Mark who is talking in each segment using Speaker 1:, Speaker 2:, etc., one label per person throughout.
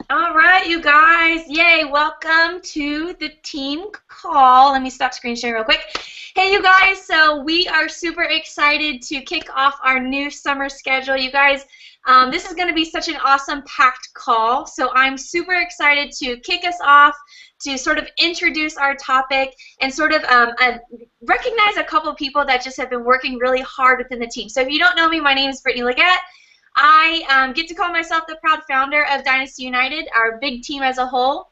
Speaker 1: All right, you guys, yay, welcome to the team call. Let me stop screen sharing real quick. Hey, you guys, so we are super excited to kick off our new summer schedule. You guys, this is going to be such an awesome packed call, so I'm super excited to kick us off, to sort of introduce our topic and sort of recognize a couple of people that just have been working really hard within the team. So if you don't know me, my name is Brittany LeGette. I get to call myself the proud founder of Dynasty United, our big team as a whole.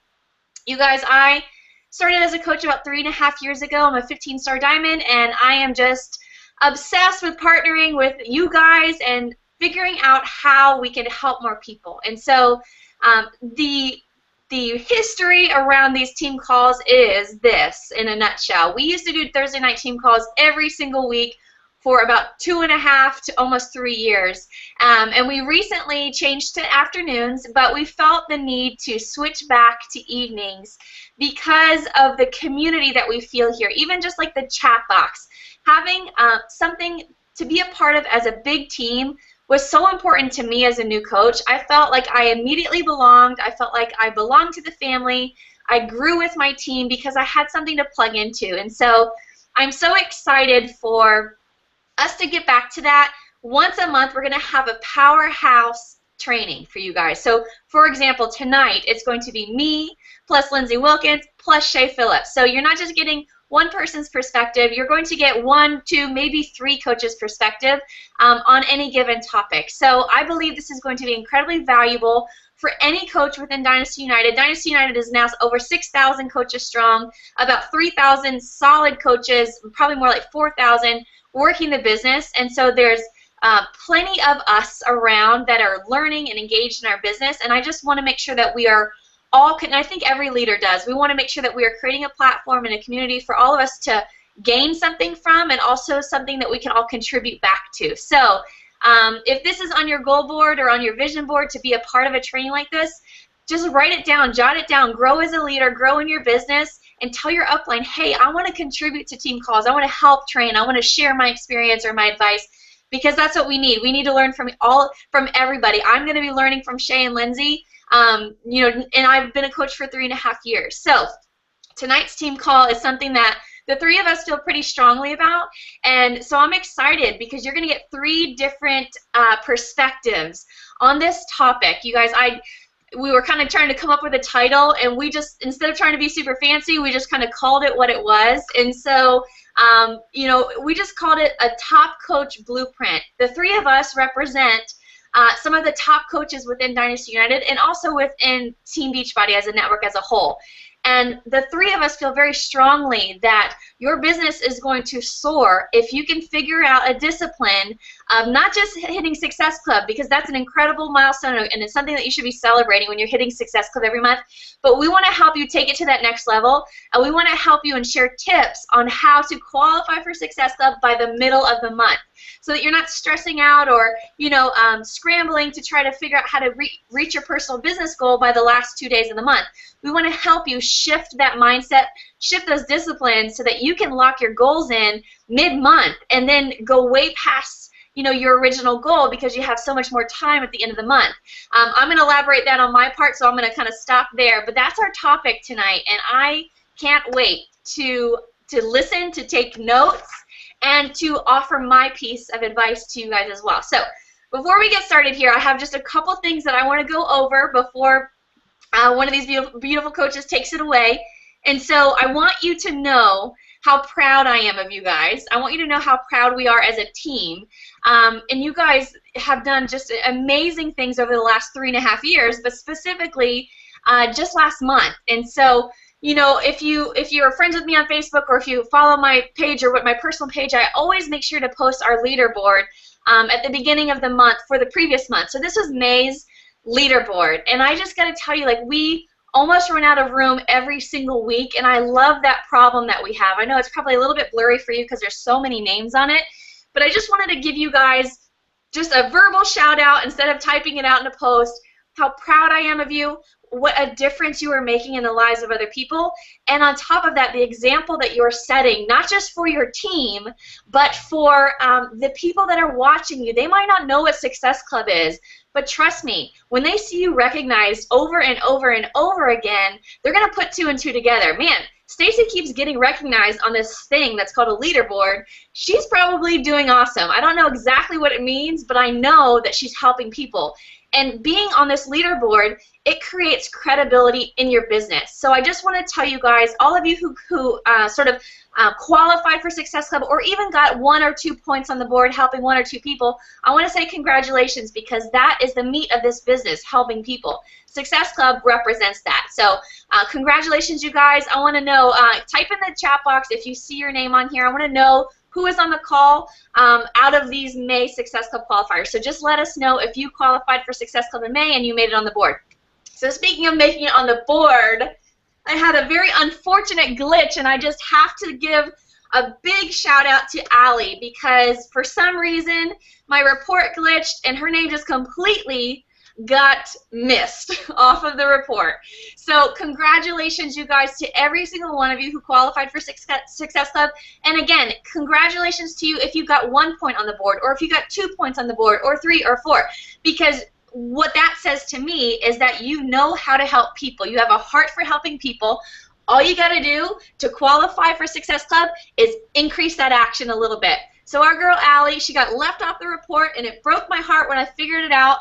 Speaker 1: You guys, I started as a coach about 3.5 years ago. I'm a 15-star diamond, and I am just obsessed with partnering with you guys and figuring out how we can help more people. And so the history around these team calls is this in a nutshell. We used to do Thursday night team calls every single week for about 2.5 to almost 3 years. And we recently changed to afternoons, but we felt the need to switch back to evenings because of the community that we feel here, even just like the chat box. Having something to be a part of as a big team was so important to me as a new coach. I felt like I immediately belonged. I felt like I belonged to the family. I grew with my team because I had something to plug into. And so I'm so excited for us to get back to that. Once a month, we're going to have a powerhouse training for you guys. So, for example, tonight, it's going to be me plus Lindsay Wilkins plus Shay Phillips. So you're not just getting one person's perspective. You're going to get 1, 2, maybe 3 coaches' perspective on any given topic. So I believe this is going to be incredibly valuable for any coach within Dynasty United. Dynasty United is now over 6,000 coaches strong, about 3,000 solid coaches, probably more like 4,000 working the business, and so there's plenty of us around that are learning and engaged in our business, and I just want to make sure that we are all, and I think every leader does, we want to make sure that we are creating a platform and a community for all of us to gain something from, and also something that we can all contribute back to. So if this is on your goal board or on your vision board to be a part of a training like this, just write it down, jot it down, grow as a leader, grow in your business, and tell your upline, hey, I want to contribute to team calls. I want to help train. I want to share my experience or my advice, because that's what we need. We need to learn from everybody. I'm going to be learning from Shay and Lindsay, you know, and I've been a coach for 3.5 years. So tonight's team call is something that the 3 of us feel pretty strongly about, and so I'm excited because you're going to get 3 different perspectives on this topic. You guys, we were kind of trying to come up with a title, and we just, instead of trying to be super fancy, we just kind of called it what it was. And so, you know, we just called it a top coach blueprint. The 3 of us represent some of the top coaches within Dynasty United and also within Team Beachbody as a network as a whole. And the 3 of us feel very strongly that your business is going to soar if you can figure out a discipline of not just hitting Success Club, because that's an incredible milestone and it's something that you should be celebrating when you're hitting Success Club every month, but we want to help you take it to that next level, and we want to help you and share tips on how to qualify for Success Club by the middle of the month, so that you're not stressing out or, you know, scrambling to try to figure out how to reach your personal business goal by the last 2 days of the month. We want to help you shift that mindset, shift those disciplines so that you can lock your goals in mid-month and then go way past, you know, your original goal because you have so much more time at the end of the month. I'm going to elaborate that on my part, so I'm going to kind of stop there. But that's our topic tonight, and I can't wait to listen, to take notes, and to offer my piece of advice to you guys as well. So before we get started here, I have just a couple things that I want to go over before one of these beautiful coaches takes it away. And so I want you to know how proud I am of you guys. I want you to know how proud we are as a team. And you guys have done just amazing things over the last 3.5 years, but specifically just last month. And so, you know, if you're friends with me on Facebook, or if you follow my page or my personal page, I always make sure to post our leaderboard at the beginning of the month for the previous month. So this was May's leaderboard, and I just got to tell you, like, we almost run out of room every single week, and I love that problem that we have. I know it's probably a little bit blurry for you because there's so many names on it, but I just wanted to give you guys just a verbal shout out instead of typing it out in a post, how proud I am of you, what a difference you are making in the lives of other people, and on top of that, the example that you're setting, not just for your team, but for the people that are watching you. They might not know what Success Club is, but trust me, when they see you recognized over and over and over again, they're going to put 2 and 2 together. Man, Stacy keeps getting recognized on this thing that's called a leaderboard. She's probably doing awesome. I don't know exactly what it means, but I know that she's helping people. And being on this leaderboard, it creates credibility in your business. So I just want to tell you guys, all of you who sort of qualified for Success Club, or even got 1 or 2 points on the board helping 1 or 2 people, I want to say congratulations, because that is the meat of this business, helping people. Success Club represents that. So congratulations, you guys. I want to know, type in the chat box if you see your name on here. I want to know who is on the call out of these May Success Club qualifiers. So just let us know if you qualified for Success Club in May and you made it on the board. So speaking of making it on the board, I had a very unfortunate glitch, and I just have to give a big shout out to Allie, because for some reason my report glitched and her name just completely got missed off of the report. So congratulations, you guys, to every single one of you who qualified for Success Club. And again, congratulations to you if you got 1 point on the board, or if you got 2 points on the board, or 3 or 4, because what that says to me is that you know how to help people. You have a heart for helping people. All you got to do to qualify for Success Club is increase that action a little bit. So our girl Allie, she got left off the report, and it broke my heart when I figured it out,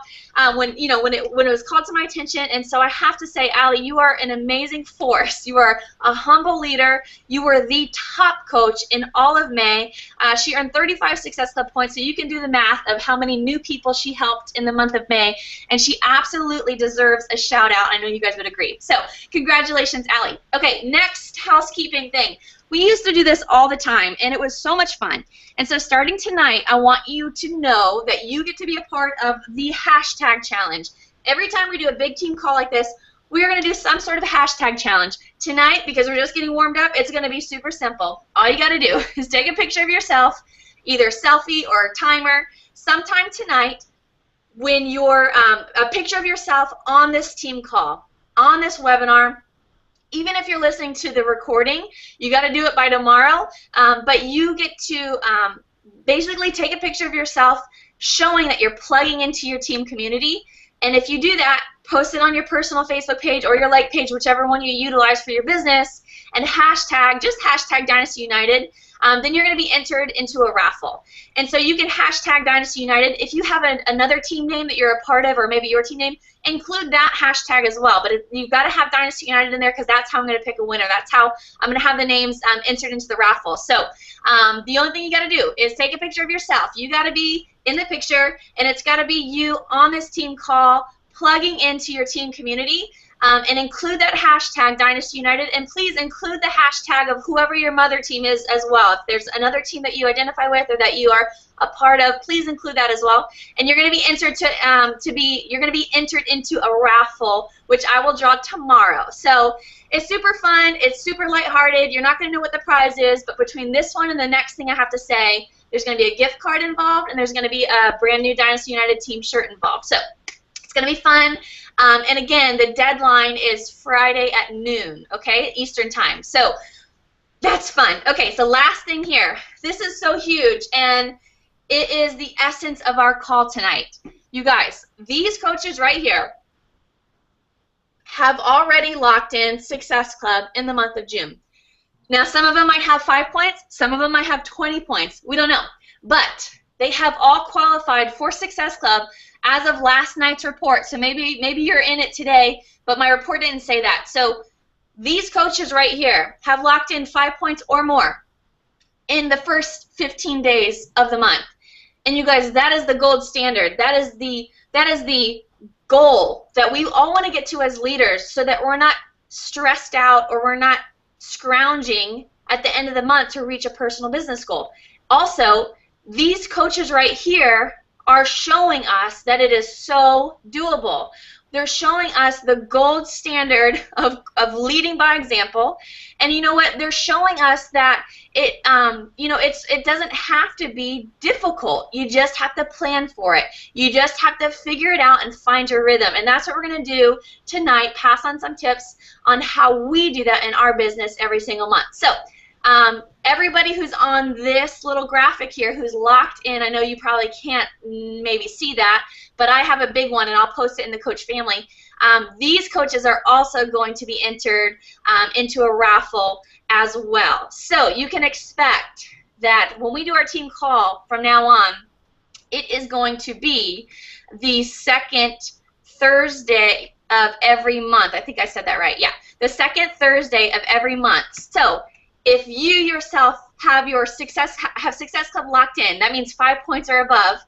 Speaker 1: when it was called to my attention. And so I have to say, Allie, you are an amazing force. You are a humble leader. You were the top coach in all of May. She earned 35 Success Club points, so you can do the math of how many new people she helped in the month of May, and she absolutely deserves a shout out. I know you guys would agree. So congratulations, Allie. Okay, next housekeeping thing. We used to do this all the time, and it was so much fun. And so starting tonight, I want you to know that you get to be a part of the hashtag challenge. Every time we do a big team call like this, we are going to do some sort of hashtag challenge. Tonight, because we're just getting warmed up, it's going to be super simple. All you got to do is take a picture of yourself, either selfie or a timer, sometime tonight when you're a picture of yourself on this team call, on this webinar. Even if you're listening to the recording, you got to do it by tomorrow, but you get to basically take a picture of yourself showing that you're plugging into your team community. And if you do that, post it on your personal Facebook page or your like page, whichever one you utilize for your business, and just hashtag Dynasty United. Then you're going to be entered into a raffle. And so you can hashtag Dynasty United. If you have another team name that you're a part of, or maybe your team name, include that hashtag as well. But you've got to have Dynasty United in there, because that's how I'm going to pick a winner. That's how I'm going to have the names entered into the raffle. So the only thing you got to do is take a picture of yourself. You got to be in the picture, and it's got to be you on this team call, plugging into your team community. And include that hashtag Dynasty United, and please include the hashtag of whoever your mother team is as well. If there's another team that you identify with or that you are a part of, please include that as well. And you're going to be entered you're going to be entered into a raffle, which I will draw tomorrow. So it's super fun. It's super lighthearted. You're not going to know what the prize is, but between this one and the next thing I have to say, there's going to be a gift card involved, and there's going to be a brand new Dynasty United team shirt involved. So it's going to be fun. And again, the deadline is Friday at noon, okay, Eastern time. So that's fun. Okay, so last thing here. This is so huge, and it is the essence of our call tonight. You guys, these coaches right here have already locked in Success Club in the month of June. Now, some of them might have 5 points. Some of them might have 20 points. We don't know. But they have all qualified for Success Club as of last night's report. So maybe you're in it today, but my report didn't say that. So these coaches right here have locked in 5 points or more in the first 15 days of the month. And you guys, that is the gold standard. That is the goal that we all want to get to as leaders, so that we're not stressed out or we're not scrounging at the end of the month to reach a personal business goal. Also, these coaches right here are showing us that it is so doable. They're showing us the gold standard of leading by example. And you know what? They're showing us that it doesn't have to be difficult. You just have to plan for it. You just have to figure it out and find your rhythm. And that's what we're going to do tonight, pass on some tips on how we do that in our business every single month. So everybody who's on this little graphic here who's locked in, I know you probably can't maybe see that, but I have a big one and I'll post it in the coach family. These coaches are also going to be entered into a raffle as well. So you can expect that when we do our team call from now on, it is going to be the second Thursday of every month. I think I said that right. Yeah, the second Thursday of every month. So if you yourself have your Success Club locked in, that means 5 points or above,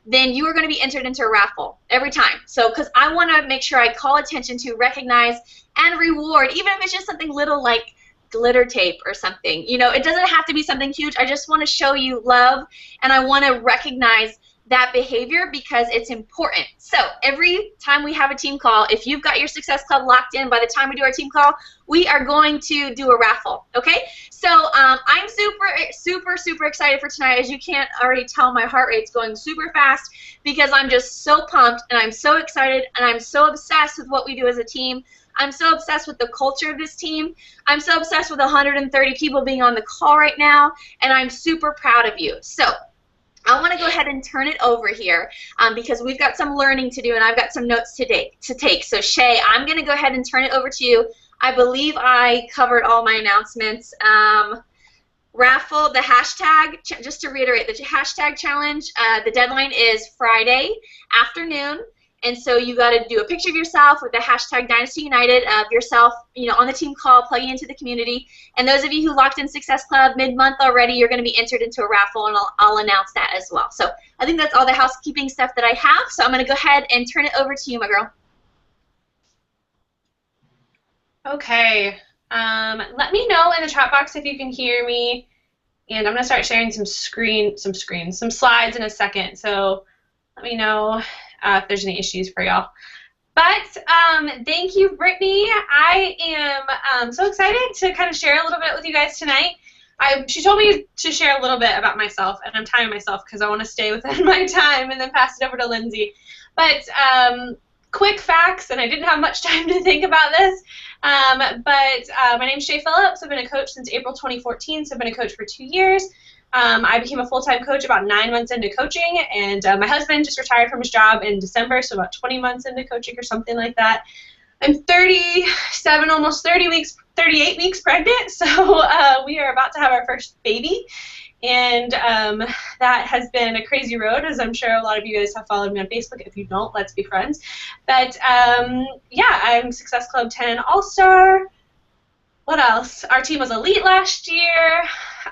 Speaker 1: then you are going to be entered into a raffle every time. So because I want to make sure I call attention to, recognize, and reward, even if it's just something little like glitter tape or something. You know, it doesn't have to be something huge. I just want to show you love, and I want to recognize that behavior because it's important. So every time we have a team call, if you've got your Success Club locked in, by the time we do our team call, we are going to do a raffle, okay? So I'm super excited for tonight. As you can't already tell, my heart rate's going super fast because I'm just so pumped and I'm so excited and I'm so obsessed with what we do as a team. I'm so obsessed with the culture of this team. I'm so obsessed with 130 people being on the call right now, and I'm super proud of you. So I want to go ahead and turn it over here because we've got some learning to do and I've got some notes to take. So Shay, I'm going to go ahead and turn it over to you. I believe I covered all my announcements. Raffle, the hashtag, just to reiterate, the hashtag challenge, the deadline is Friday afternoon. And so you got to do a picture of yourself with the hashtag Dynasty United of yourself, you know, on the team call, plugging into the community. And those of you who locked in Success Club mid-month already, you're going to be entered into a raffle, and I'll announce that as well. So I think that's all the housekeeping stuff that I have. So I'm going to go ahead and turn it over to you, my girl.
Speaker 2: Okay. Let me know in the chat box if you can hear me. And I'm going to start sharing some slides in a second. So let me know if there's any issues for y'all. But thank you, Brittany. I am so excited to kind of share a little bit with you guys tonight. She told me to share a little bit about myself, and I'm timing myself because I want to stay within my time and then pass it over to Lindsay. But quick facts, and I didn't have much time to think about this, but my name's Shay Phillips. I've been a coach since April 2014, so I've been a coach for 2 years. I became a full-time coach about 9 months into coaching, and my husband just retired from his job in December, so about 20 months into coaching or something like that. I'm 37, almost 38 weeks pregnant, so we are about to have our first baby, and that has been a crazy road, as I'm sure a lot of you guys have followed me on Facebook. If you don't, let's be friends. But yeah, I'm Success Club 10 All-Star. What else? Our team was elite last year.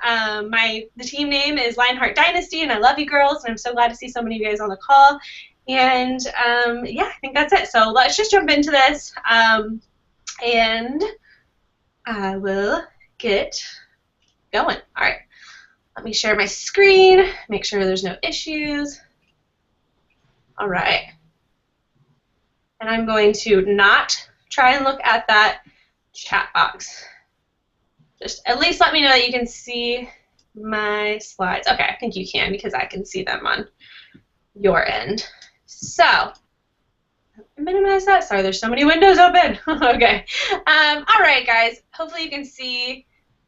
Speaker 2: The team name is Lionheart Dynasty, and I love you girls, and I'm so glad to see so many of you guys on the call. And yeah, I think that's it. So let's just jump into this, and I will get going. All right, let me share my screen, make sure there's no issues. All right, and I'm going to not try and look at that chat box. Just at least let me know that you can see my slides. Okay, I think you can because I can see them on your end. So, minimize that. Sorry, there's so many windows open. Okay. All right, guys. Hopefully you can see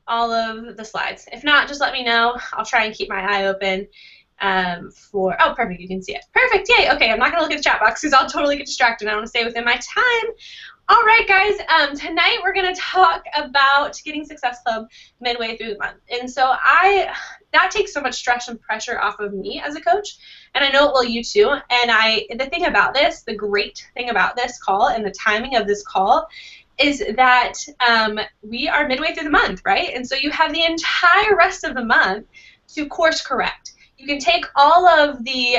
Speaker 2: all of the slides. If not, just let me know. I'll try and keep my eye open oh, perfect. You can see it. Perfect. Yay. Okay, I'm not going to look at the chat box because I'll totally get distracted. I want to stay within my time All right, guys. Tonight we're going to talk about getting Success Club midway through the month. And so that takes so much stress and pressure off of me as a coach, and I know it will you too. And the thing about this, the great thing about this call and the timing of this call is that we are midway through the month, right? And so you have the entire rest of the month to course correct. You can take all of the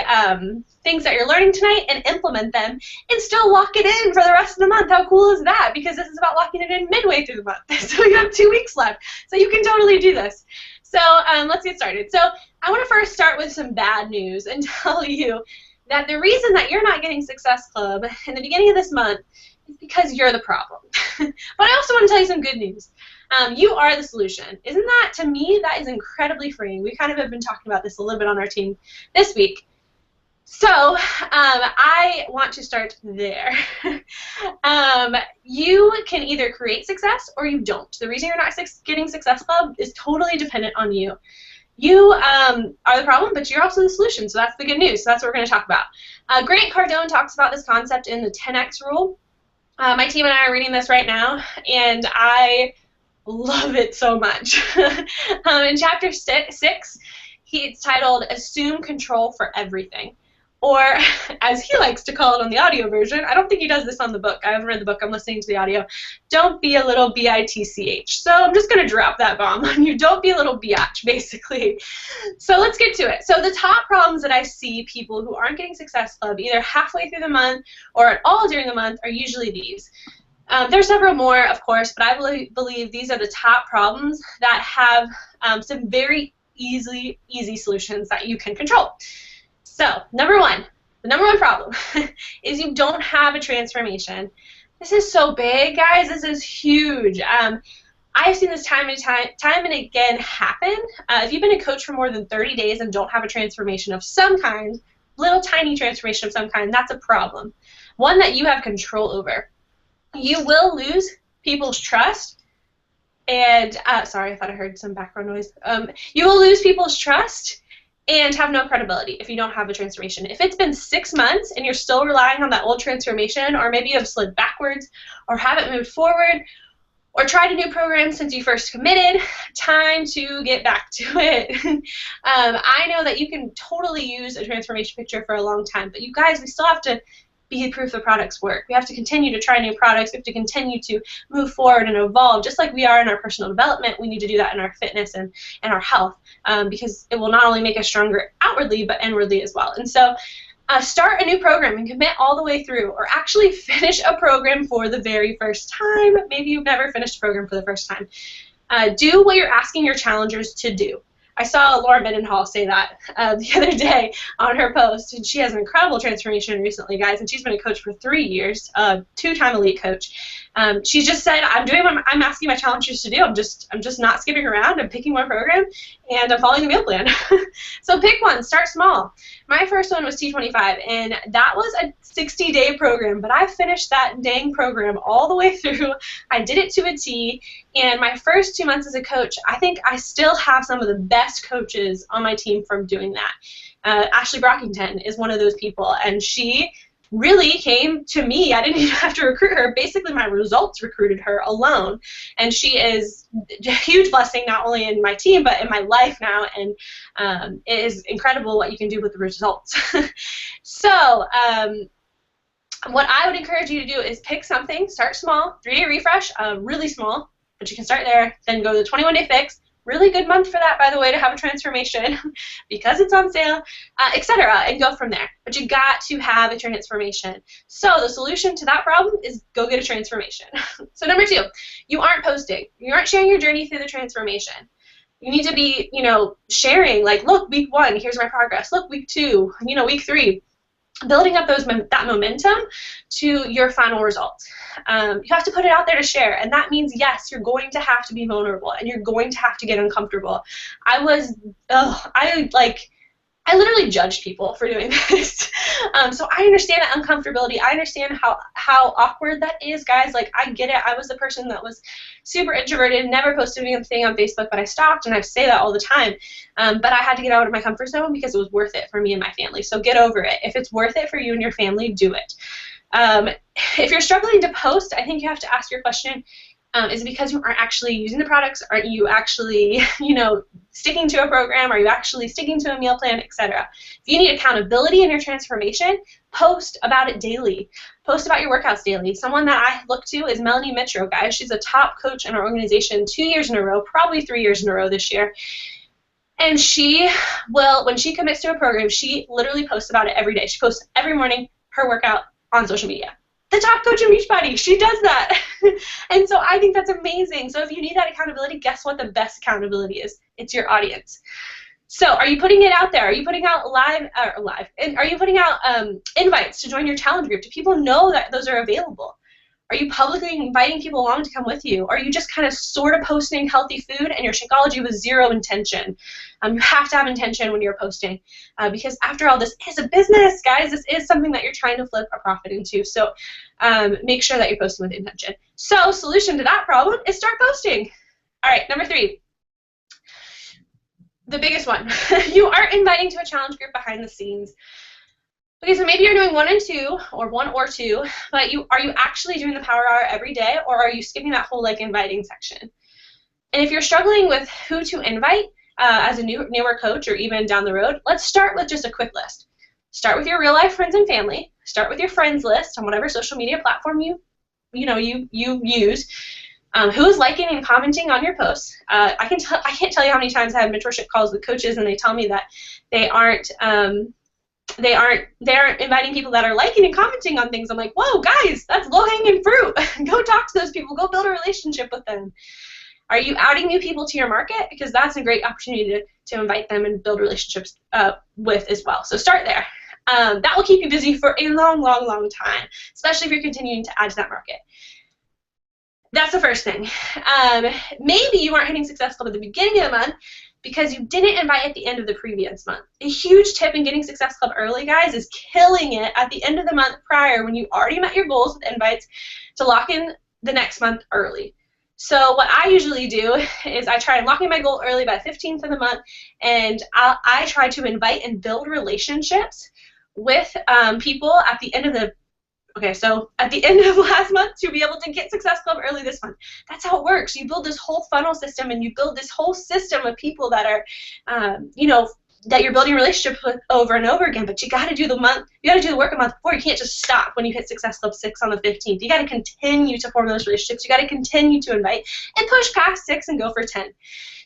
Speaker 2: things that you're learning tonight and implement them and still lock it in for the rest of the month. How cool is that? Because this is about locking it in midway through the month. So you have 2 weeks left. So you can totally do this. So let's get started. So I want to first start with some bad news and tell you that the reason that you're not getting Success Club in the beginning of this month is because you're the problem. But I also want to tell you some good news. You are the solution. Isn't that, to me, that is incredibly freeing. We kind of have been talking about this a little bit on our team this week. So I want to start there. You can either create success or you don't. The reason you're not getting Success Club is totally dependent on you. You are the problem, but you're also the solution. So that's the good news. So that's what we're going to talk about. Grant Cardone talks about this concept in the 10X rule. My team and I are reading this right now, and I love it so much. In chapter 6, it's titled Assume Control for Everything. Or, as he likes to call it on the audio version, I don't think he does this on the book. I haven't read the book. I'm listening to the audio. Don't be a little bitch. So I'm just going to drop that bomb on you. Don't be a little biatch, basically. So let's get to it. So the top problems that I see people who aren't getting Success Club either halfway through the month or at all during the month are usually these. There's several more, of course, but I believe these are the top problems that have some very easy solutions that you can control. So, the number one problem is you don't have a transformation. This is so big, guys. This is huge. I've seen this time and again happen. If you've been a coach for more than 30 days and don't have a transformation of some kind, little tiny transformation of some kind, that's a problem. One that you have control over. You will lose people's trust. And, sorry, I thought I heard some background noise. You will lose people's trust and have no credibility if you don't have a transformation. If it's been 6 months and you're still relying on that old transformation, or maybe you have slid backwards or haven't moved forward or tried a new program since you first committed, time to get back to it. I know that you can totally use a transformation picture for a long time, but you guys, we still have to be proof the products work. We have to continue to try new products. We have to continue to move forward and evolve. Just like we are in our personal development, we need to do that in our fitness and our health, because it will not only make us stronger outwardly, but inwardly as well. And so start a new program and commit all the way through, or actually finish a program for the very first time. Maybe you've never finished a program for the first time. Do what you're asking your challengers to do. I saw Laura Mendenhall say that the other day on her post, and she has an incredible transformation recently, guys, and she's been a coach for 3 years, two-time elite coach. She just said, I'm doing what I'm asking my challengers to do. I'm just not skipping around. I'm picking one program, and I'm following the meal plan. So pick one. Start small. My first one was T25, and that was a 60-day program, but I finished that dang program all the way through. I did it to a T, and my first 2 months as a coach, I think I still have some of the best coaches on my team from doing that. Ashley Brockington is one of those people, and she really came to me. I didn't even have to recruit her. Basically, my results recruited her alone, and she is a huge blessing not only in my team but in my life now, and it is incredible what you can do with the results. So what I would encourage you to do is pick something, start small, 3-day refresh, really small, but you can start there, then go to the 21-day fix. Really good month for that, by the way, to have a transformation because it's on sale, etc., and go from there. But you got to have a transformation. So the solution to that problem is go get a transformation. So number 2, you aren't posting. You aren't sharing your journey through the transformation. You need to be, sharing, like, look, week 1, here's my progress. Look, week 2, week 3. Building up that momentum to your final results. You have to put it out there to share, and that means, yes, you're going to have to be vulnerable, and you're going to have to get uncomfortable. I literally judged people for doing this. So I understand that uncomfortability. I understand how awkward that is, guys. Like, I get it. I was the person that was super introverted, never posted anything on Facebook, but I stopped, and I say that all the time. But I had to get out of my comfort zone because it was worth it for me and my family. So get over it. If it's worth it for you and your family, do it. If you're struggling to post, I think you have to ask your question, is it because you aren't actually using the products? Aren't you actually, sticking to a program? Are you actually sticking to a meal plan, etc.? If you need accountability in your transformation, post about it daily. Post about your workouts daily. Someone that I look to is Melanie Mitro, guys. She's a top coach in our organization 2 years in a row, probably 3 years in a row this year. And she will, when she commits to a program, she literally posts about it every day. She posts every morning her workout on social media. The top coach in Beachbody, she does that. And so I think that's amazing. So if you need that accountability, guess what the best accountability is? It's your audience. So are you putting it out there? Are you putting out and are you putting out invites to join your challenge group? Do people know that those are available? Are you publicly inviting people along to come with you? Or are you just kind of sort of posting healthy food and your Shakeology with zero intention? You have to have intention when you're posting because after all, this is a business, guys. This is something that you're trying to flip a profit into. So make sure that you're posting with intention. So solution to that problem is start posting. All right, number 3. The biggest one. You aren't inviting to a challenge group behind the scenes. Okay, so maybe you're doing 1 and 2, or 1 or 2, but are you actually doing the Power Hour every day, or are you skipping that whole inviting section? And if you're struggling with who to invite as a newer coach, or even down the road, let's start with just a quick list. Start with your real life friends and family. Start with your friends list on whatever social media platform you use. Who is liking and commenting on your posts? I can't tell you how many times I have mentorship calls with coaches, and they tell me that they aren't inviting people that are liking and commenting on things. I'm like, whoa, guys, that's low-hanging fruit. Go talk to those people. Go build a relationship with them. Are you outing new people to your market? Because that's a great opportunity to invite them and build relationships with as well. So start there. That will keep you busy for a long, long, long time, especially if you're continuing to add to that market. That's the first thing. Maybe you aren't hitting Success Club at the beginning of the month because you didn't invite at the end of the previous month. A huge tip in getting Success Club early, guys, is killing it at the end of the month prior when you already met your goals with invites to lock in the next month early. So what I usually do is I try and lock in my goal early by the 15th of the month, and I try to invite and build relationships with people at the end of the at the end of last month to be able to get Success Club early this month. That's how it works. You build this whole funnel system, and you build this whole system of people that are, that you're building relationships with over and over again. But you got to do the work a month before. You can't just stop when you hit Success Club 6 on the 15th. You got to continue to form those relationships. You got to continue to invite and push past 6 and go for 10.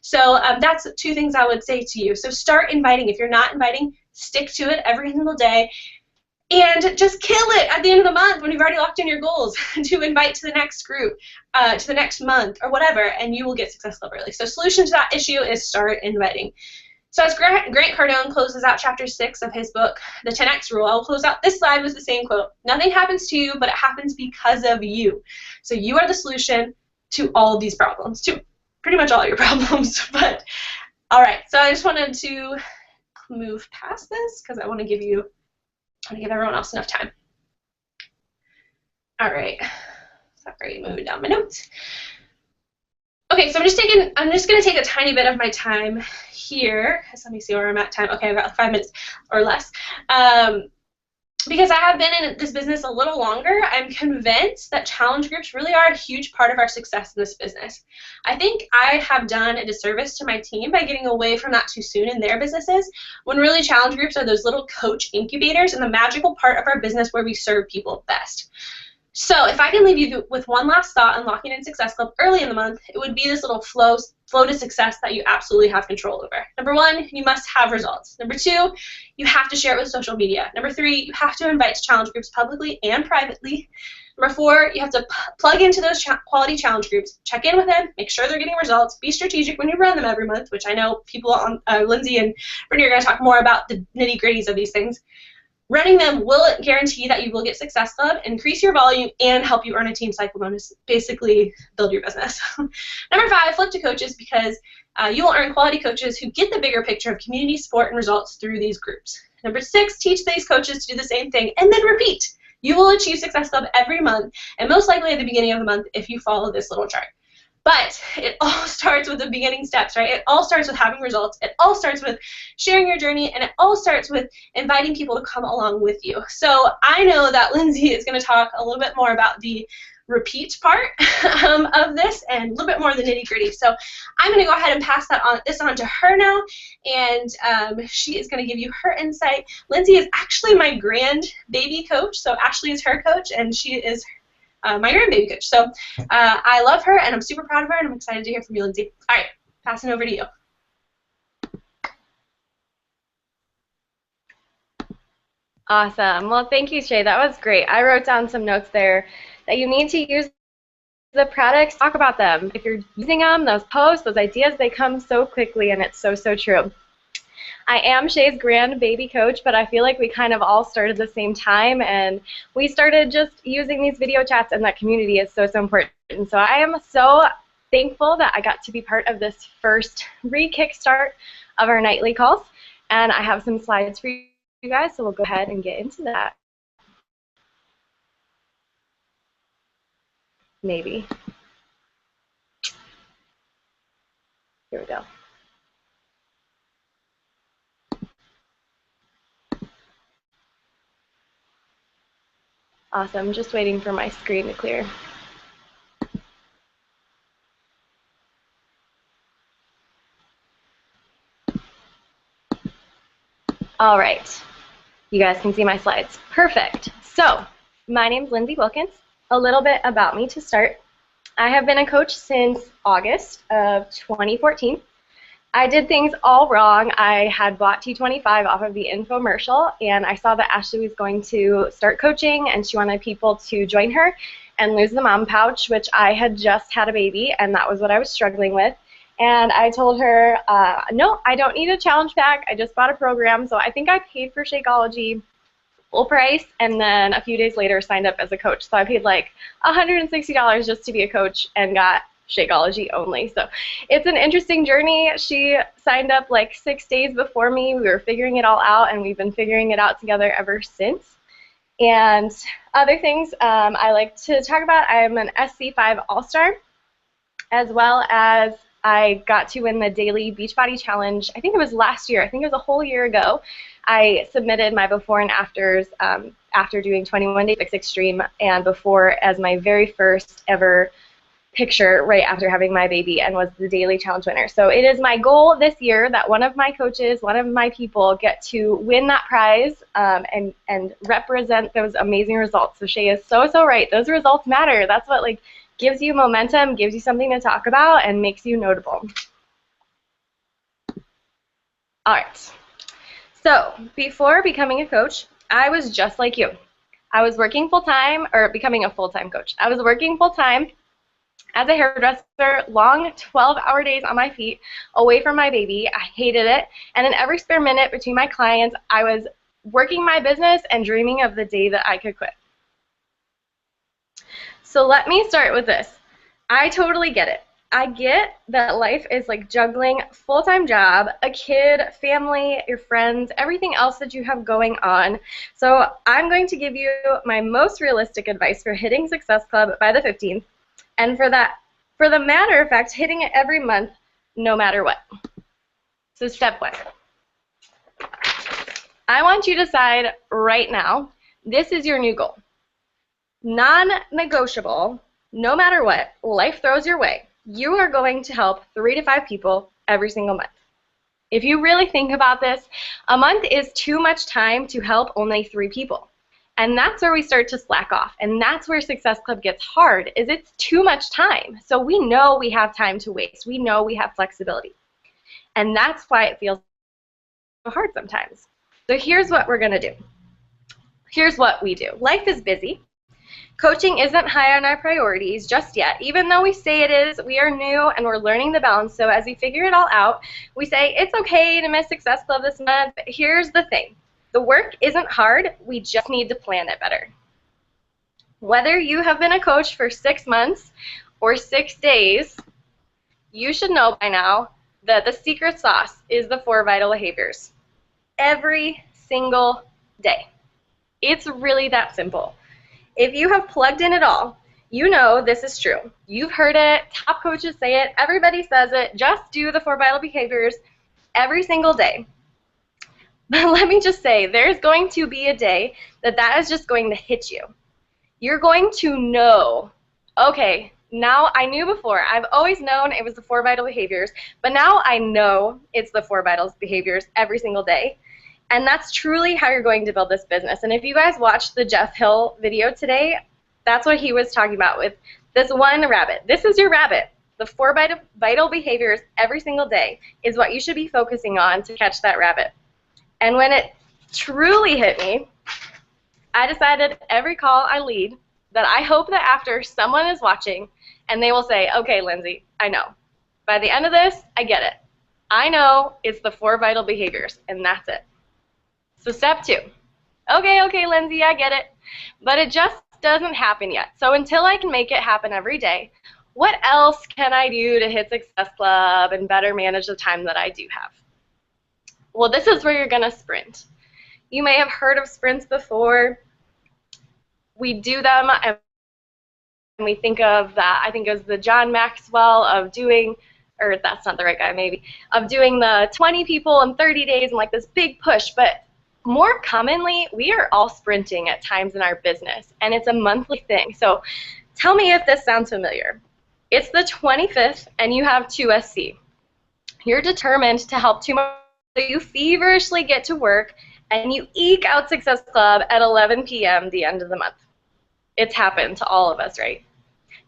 Speaker 2: So that's 2 things I would say to you. So start inviting. If you're not inviting, stick to it every single day. And just kill it at the end of the month when you've already locked in your goals to invite to the next group, to the next month, or whatever, and you will get Success Club early. So solution to that issue is start inviting. So as Grant Cardone closes out Chapter 6 of his book, The 10X Rule, I'll close out this slide with the same quote. Nothing happens to you, but it happens because of you. So you are the solution to all of these problems, to pretty much all your problems. But all right, so I just wanted to move past this because I want to give everyone else enough time. All right. Sorry, moving down my notes. Okay, so I'm just going to take a tiny bit of my time here. So let me see where I'm at time. Okay, I've got 5 minutes or less. Because I have been in this business a little longer, I'm convinced that challenge groups really are a huge part of our success in this business. I think I have done a disservice to my team by getting away from that too soon in their businesses, when really challenge groups are those little coach incubators and the magical part of our business where we serve people best. So if I can leave you with one last thought on locking in Success Club early in the month, it would be this little flow to success that you absolutely have control over. Number 1, you must have results. Number 2, you have to share it with social media. Number 3, you have to invite to challenge groups publicly and privately. Number 4, you have to plug into those quality challenge groups, check in with them, make sure they're getting results, be strategic when you run them every month, which I know people on Lindsay and Brittany are going to talk more about the nitty-gritties of these things. Running them will guarantee that you will get Success Club, increase your volume, and help you earn a team cycle bonus, basically build your business. Number 5, flip to coaches, because you will earn quality coaches who get the bigger picture of community, sport, and results through these groups. Number 6, teach these coaches to do the same thing, and then repeat. You will achieve Success Club every month, and most likely at the beginning of the month if you follow this little chart. But it all starts with the beginning steps, right? It all starts with having results. It all starts with sharing your journey, and it all starts with inviting people to come along with you. So I know that Lindsay is going to talk a little bit more about the repeat part of this and a little bit more of the nitty-gritty. So I'm going to go ahead and pass this on to her now, and she is going to give you her insight. Lindsay is actually my grandbaby coach, so Ashley is her coach, and she is my grandbaby coach. So I love her, and I'm super proud of her, and I'm excited to hear from you, Lindsay. All right, passing over to you.
Speaker 3: Awesome. Well, thank you, Shay. That was great. I wrote down some notes there that you need to use the products, talk about them. If you're using them, those posts, those ideas, they come so quickly, and it's so, so true. I am Shay's grandbaby coach, but I feel like we kind of all started the same time, and we started just using these video chats, and that community is so, so important. And so I am so thankful that I got to be part of this first re-kickstart of our nightly calls, and I have some slides for you guys, so we'll go ahead and get into that. Maybe. Here we go. Awesome, just waiting for my screen to clear. All right, you guys can see my slides. Perfect. So, my name's Lindsay Wilkins. A little bit about me to start. I have been a coach since August of 2014. I did things all wrong. I had bought T25 off of the infomercial, and I saw that Ashley was going to start coaching, and she wanted people to join her and lose the mom pouch, which I had just had a baby, and that was what I was struggling with. And I told her, no, I don't need a challenge pack. I just bought a program. So I think I paid for Shakeology full price, and then a few days later signed up as a coach. So I paid like $160 just to be a coach and got Shakeology only. So it's an interesting journey. She signed up like 6 days before me. We were figuring it all out, and we've been figuring it out together ever since. And other things I like to talk about, I'm an SC5 All-Star, as well as I got to win the Daily Beachbody Challenge. I think it was last year. I think it was a whole year ago. I submitted my before and afters after doing 21 Day Fix Extreme and before as my very first ever picture right after having my baby, and was the Daily Challenge winner. So it is my goal this year that one of my coaches, one of my people, get to win that prize and represent those amazing results. So Shay is so right. Those results matter. That's what gives you momentum, gives you something to talk about, and makes you notable. All right. So before becoming a coach, I was just like you. I was working full-time, or becoming a full-time coach. I was working full-time as a hairdresser, long 12-hour days on my feet, away from my baby. I hated it. And in every spare minute between my clients, I was working my business and dreaming of the day that I could quit. So let me start with this. I totally get it. I get that life is like juggling full-time job, a kid, family, your friends, everything else that you have going on. So I'm going to give you my most realistic advice for hitting Success Club by the 15th. And for the matter of fact, hitting it every month, no matter what. So step one. I want you to decide right now, this is your new goal. Non-negotiable, no matter what life throws your way, you are going to help 3 to 5 people every single month. If you really think about this, a month is too much time to help only 3 people. And that's where we start to slack off. And that's where Success Club gets hard, is it's too much time. So we know we have time to waste. We know we have flexibility. And that's why it feels so hard sometimes. So here's what we're going to do. Here's what we do. Life is busy. Coaching isn't high on our priorities just yet. Even though we say it is, we are new and we're learning the balance. So as we figure it all out, we say it's okay to miss Success Club this month. But here's the thing. The work isn't hard. We just need to plan it better. Whether you have been a coach for 6 months or 6 days, you should know by now that the secret sauce is the 4 vital behaviors. Every single day. It's really that simple. If you have plugged in at all, You know this is true. You've heard it. Top coaches say it. Everybody says it. Just do the 4 vital behaviors every single day. But let me just say, there's going to be a day that is just going to hit you. You're going to know, okay, now I knew before. I've always known it was the 4 vital behaviors, but now I know it's the 4 vital behaviors every single day. And that's truly how you're going to build this business. And if you guys watched the Jeff Hill video today, that's what he was talking about with this one rabbit. This is your rabbit. The 4 vital behaviors every single day is what you should be focusing on to catch that rabbit. And when it truly hit me, I decided every call I lead that I hope that after someone is watching and they will say, okay, Lindsay, I know. By the end of this, I get it. I know it's the 4 vital behaviors, and that's it. So step 2. Okay, Lindsay, I get it. But it just doesn't happen yet. So until I can make it happen every day, what else can I do to hit Success Club and better manage the time that I do have? Well, this is where you're going to sprint. You may have heard of sprints before. We do them, and we think of that, I think it was the John Maxwell of doing, or that's not the right guy maybe, of doing the 20 people in 30 days and like this big push. But more commonly, we are all sprinting at times in our business, and it's a monthly thing. So tell me if this sounds familiar. It's the 25th, and you have 2SC. You're determined to help 2 more. So you feverishly get to work, and you eke out Success Club at 11 p.m. the end of the month. It's happened to all of us, right?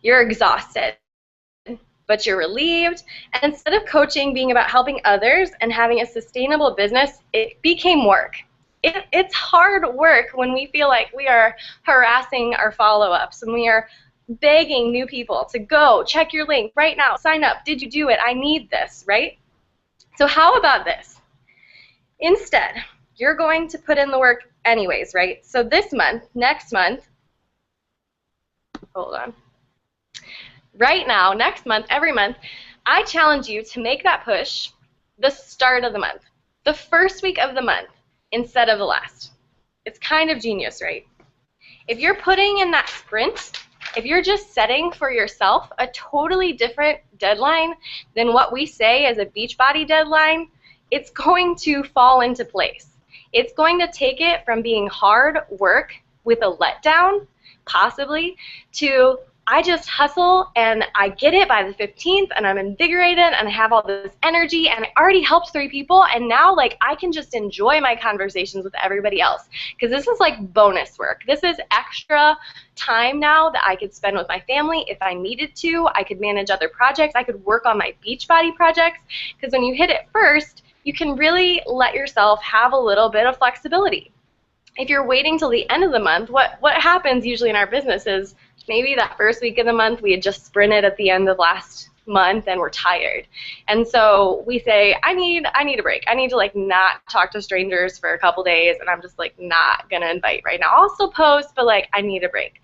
Speaker 3: You're exhausted, but you're relieved. And instead of coaching being about helping others and having a sustainable business, it became work. It's hard work when we feel like we are harassing our follow-ups, and we are begging new people to go, check your link right now, sign up, did you do it, I need this, right? So how about this? Instead, you're going to put in the work anyways, right? So this month, next month, hold on. Right now, next month, every month, I challenge you to make that push the start of the month, the first week of the month, instead of the last. It's kind of genius, right? If you're putting in that sprint, if you're just setting for yourself a totally different deadline than what we say as a Beachbody deadline, it's going to fall into place. It's going to take it from being hard work with a letdown, possibly, to I just hustle and I get it by the 15th and I'm invigorated and I have all this energy and I already helped 3 people, and now like I can just enjoy my conversations with everybody else, because this is like bonus work. This is extra time now that I could spend with my family if I needed to. I could manage other projects. I could work on my Beachbody projects, because when you hit it first, you can really let yourself have a little bit of flexibility. If you're waiting till the end of the month, what happens usually in our business is maybe that first week of the month we had just sprinted at the end of last month and we're tired. And so we say, I need a break. I need to like not talk to strangers for a couple days, and I'm just like not gonna invite right now. I'll still post, but like I need a break.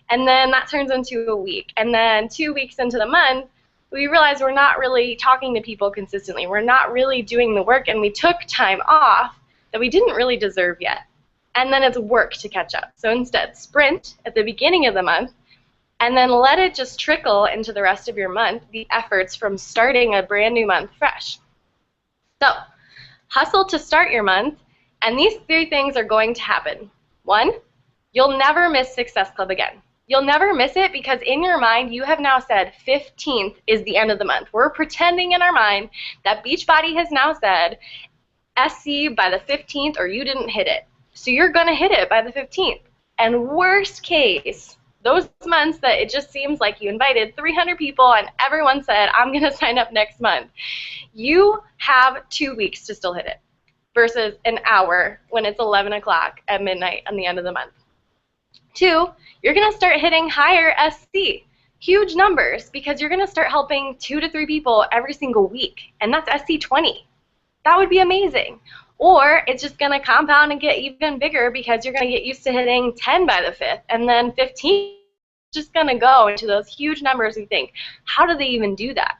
Speaker 3: And then that turns into a week. And then 2 weeks into the month, we realize we're not really talking to people consistently. We're not really doing the work, and we took time off that we didn't really deserve yet. And then it's work to catch up. So instead, sprint at the beginning of the month, and then let it just trickle into the rest of your month, the efforts from starting a brand new month fresh. So hustle to start your month, and these 3 things are going to happen. 1, you'll never miss Success Club again. You'll never miss it, because in your mind you have now said 15th is the end of the month. We're pretending in our mind that Beachbody has now said SC by the 15th or you didn't hit it. So you're going to hit it by the 15th. And worst case, those months that it just seems like you invited 300 people and everyone said, I'm going to sign up next month, you have 2 weeks to still hit it, versus an hour when it's 11 o'clock at midnight on the end of the month. 2, you're going to start hitting higher SC, huge numbers, because you're going to start helping 2 to 3 people every single week, and that's SC 20. That would be amazing. Or it's just going to compound and get even bigger, because you're going to get used to hitting 10 by the 5th, and then 15 just going to go into those huge numbers. We think, how do they even do that?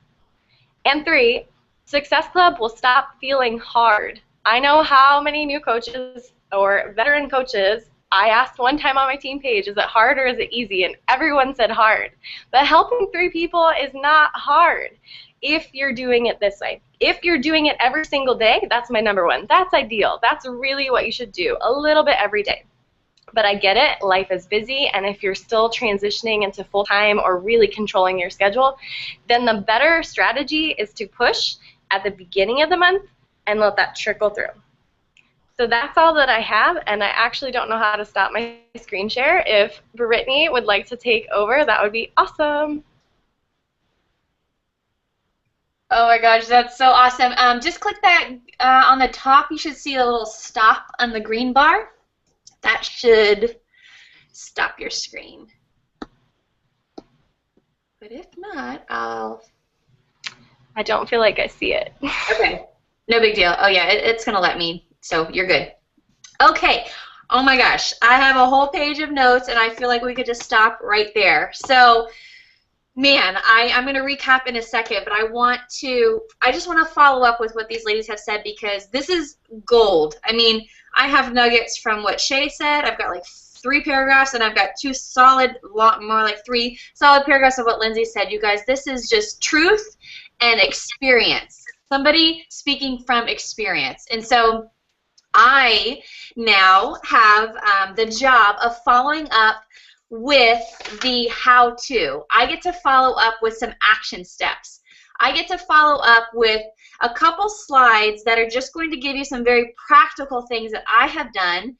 Speaker 3: And 3, Success Club will stop feeling hard. I know how many new coaches or veteran coaches I asked one time on my team page, is it hard or is it easy? And everyone said hard. But helping 3 people is not hard if you're doing it this way. If you're doing it every single day, that's my number one. That's ideal. That's really what you should do, a little bit every day. But I get it, life is busy, and if you're still transitioning into full-time or really controlling your schedule, then the better strategy is to push at the beginning of the month and let that trickle through. So that's all that I have, and I actually don't know how to stop my screen share. If Brittany would like to take over, that would be awesome.
Speaker 1: Oh my gosh, that's so awesome. Just click that on the top. You should see a little stop on the green bar. That should stop your screen. But if not,
Speaker 3: I don't feel like I see it.
Speaker 1: Okay, no big deal. Oh yeah, it's going to let me, so you're good. Okay, oh my gosh, I have a whole page of notes, and I feel like we could just stop right there. So, man, I'm going to recap in a second, but I just want to follow up with what these ladies have said, because this is gold. I mean, I have nuggets from what Shay said. I've got like 3 paragraphs, and I've got 2 solid, more like 3 solid paragraphs of what Lindsay said. You guys, this is just truth and experience. Somebody speaking from experience. And so I now have the job of following up with the how-to. I get to follow up with some action steps. I get to follow up with a couple slides that are just going to give you some very practical things that I have done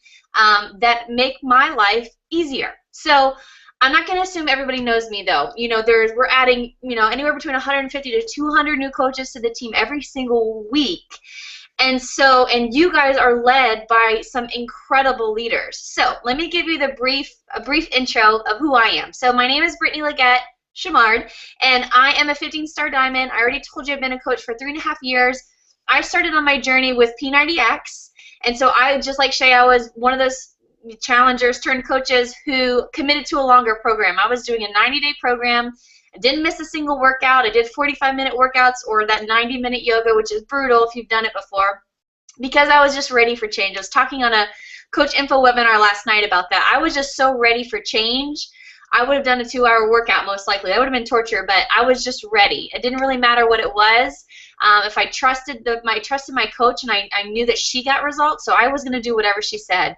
Speaker 1: that make my life easier. So I'm not going to assume everybody knows me, though. You know, we're adding, anywhere between 150 to 200 new coaches to the team every single week. And you guys are led by some incredible leaders. So let me give you a brief intro of who I am. So my name is Brittany LeGette Chamard, and I am a 15-star diamond. I already told you I've been a coach for 3.5 years. I started on my journey with P90X, and so I, just like Shay, I was one of those challengers turned coaches who committed to a longer program. I was doing a 90-day program. I didn't miss a single workout. I did 45-minute workouts or that 90-minute yoga, which is brutal if you've done it before, because I was just ready for change. I was talking on a Coach Info webinar last night about that. I was just so ready for change. I would have done a 2-hour workout most likely. That would have been torture, but I was just ready. It didn't really matter what it was. If I trusted my coach, and I knew that she got results, so I was going to do whatever she said.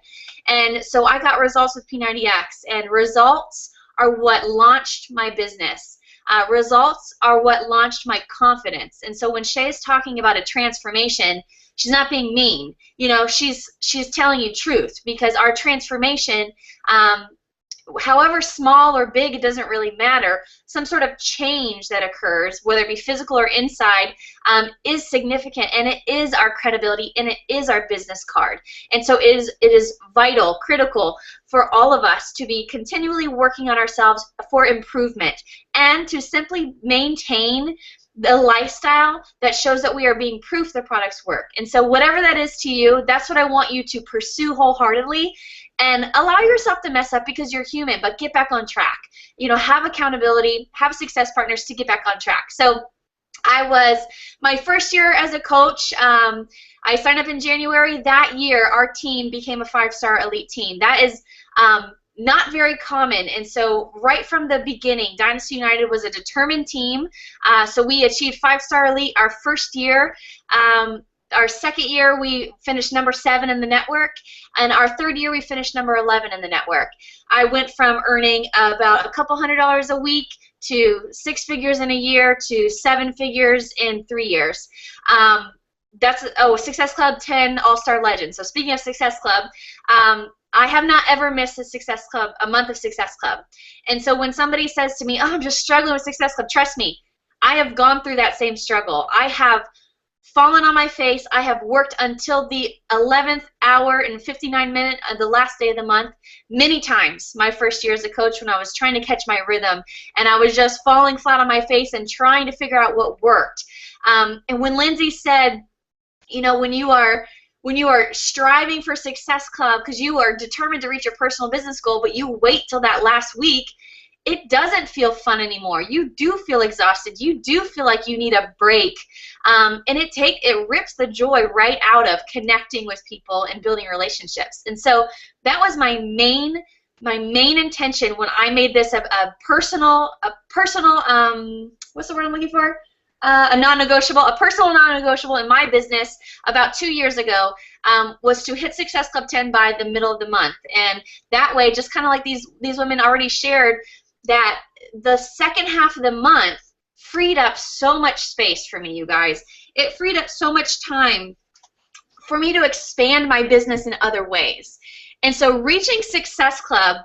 Speaker 1: And so I got results with P90X, and results are what launched my business. Results are what launched my confidence. And so when Shay's talking about a transformation, she's not being mean. She's telling you truth, because our transformation, however small or big, it doesn't really matter. Some sort of change that occurs, whether it be physical or inside, is significant, and it is our credibility, and it is our business card. And so it is vital, critical for all of us to be continually working on ourselves for improvement, and to simply maintain the lifestyle that shows that we are being proof the products work. And so whatever that is to you, that's what I want you to pursue wholeheartedly. And allow yourself to mess up, because you're human, but get back on track. Have accountability, have success partners to get back on track. So my first year as a coach, I signed up in January. That year, our team became a 5-star elite team. That is not very common. And so right from the beginning, Dynasty United was a determined team. So we achieved 5-star elite our first year. Our second year, we finished number 7 in the network, and our third year, we finished number 11 in the network. I went from earning about a couple $100s a week to 6 figures in a year to 7 figures in 3 years. Success Club 10 All-Star Legend. So speaking of Success Club, I have not ever missed a month of Success Club. And so when somebody says to me, "Oh, I'm just struggling with Success Club," trust me, I have gone through that same struggle. I have fallen on my face. I have worked until the 11th hour and 59 minute of the last day of the month many times my first year as a coach, when I was trying to catch my rhythm, and I was just falling flat on my face and trying to figure out what worked. And when Lindsay said, when you are striving for Success Club because you are determined to reach your personal business goal, but you wait till that last week, it doesn't feel fun anymore. You do feel exhausted. You do feel like you need a break. And it rips the joy right out of connecting with people and building relationships. And so that was my main intention when I made this a personal what's the word I'm looking for? A personal non-negotiable in my business about 2 years ago, was to hit Success Club 10 by the middle of the month. And that way, just kind of like these women already shared, that the second half of the month freed up so much space for me, you guys. It freed up so much time for me to expand my business in other ways. And so reaching Success Club,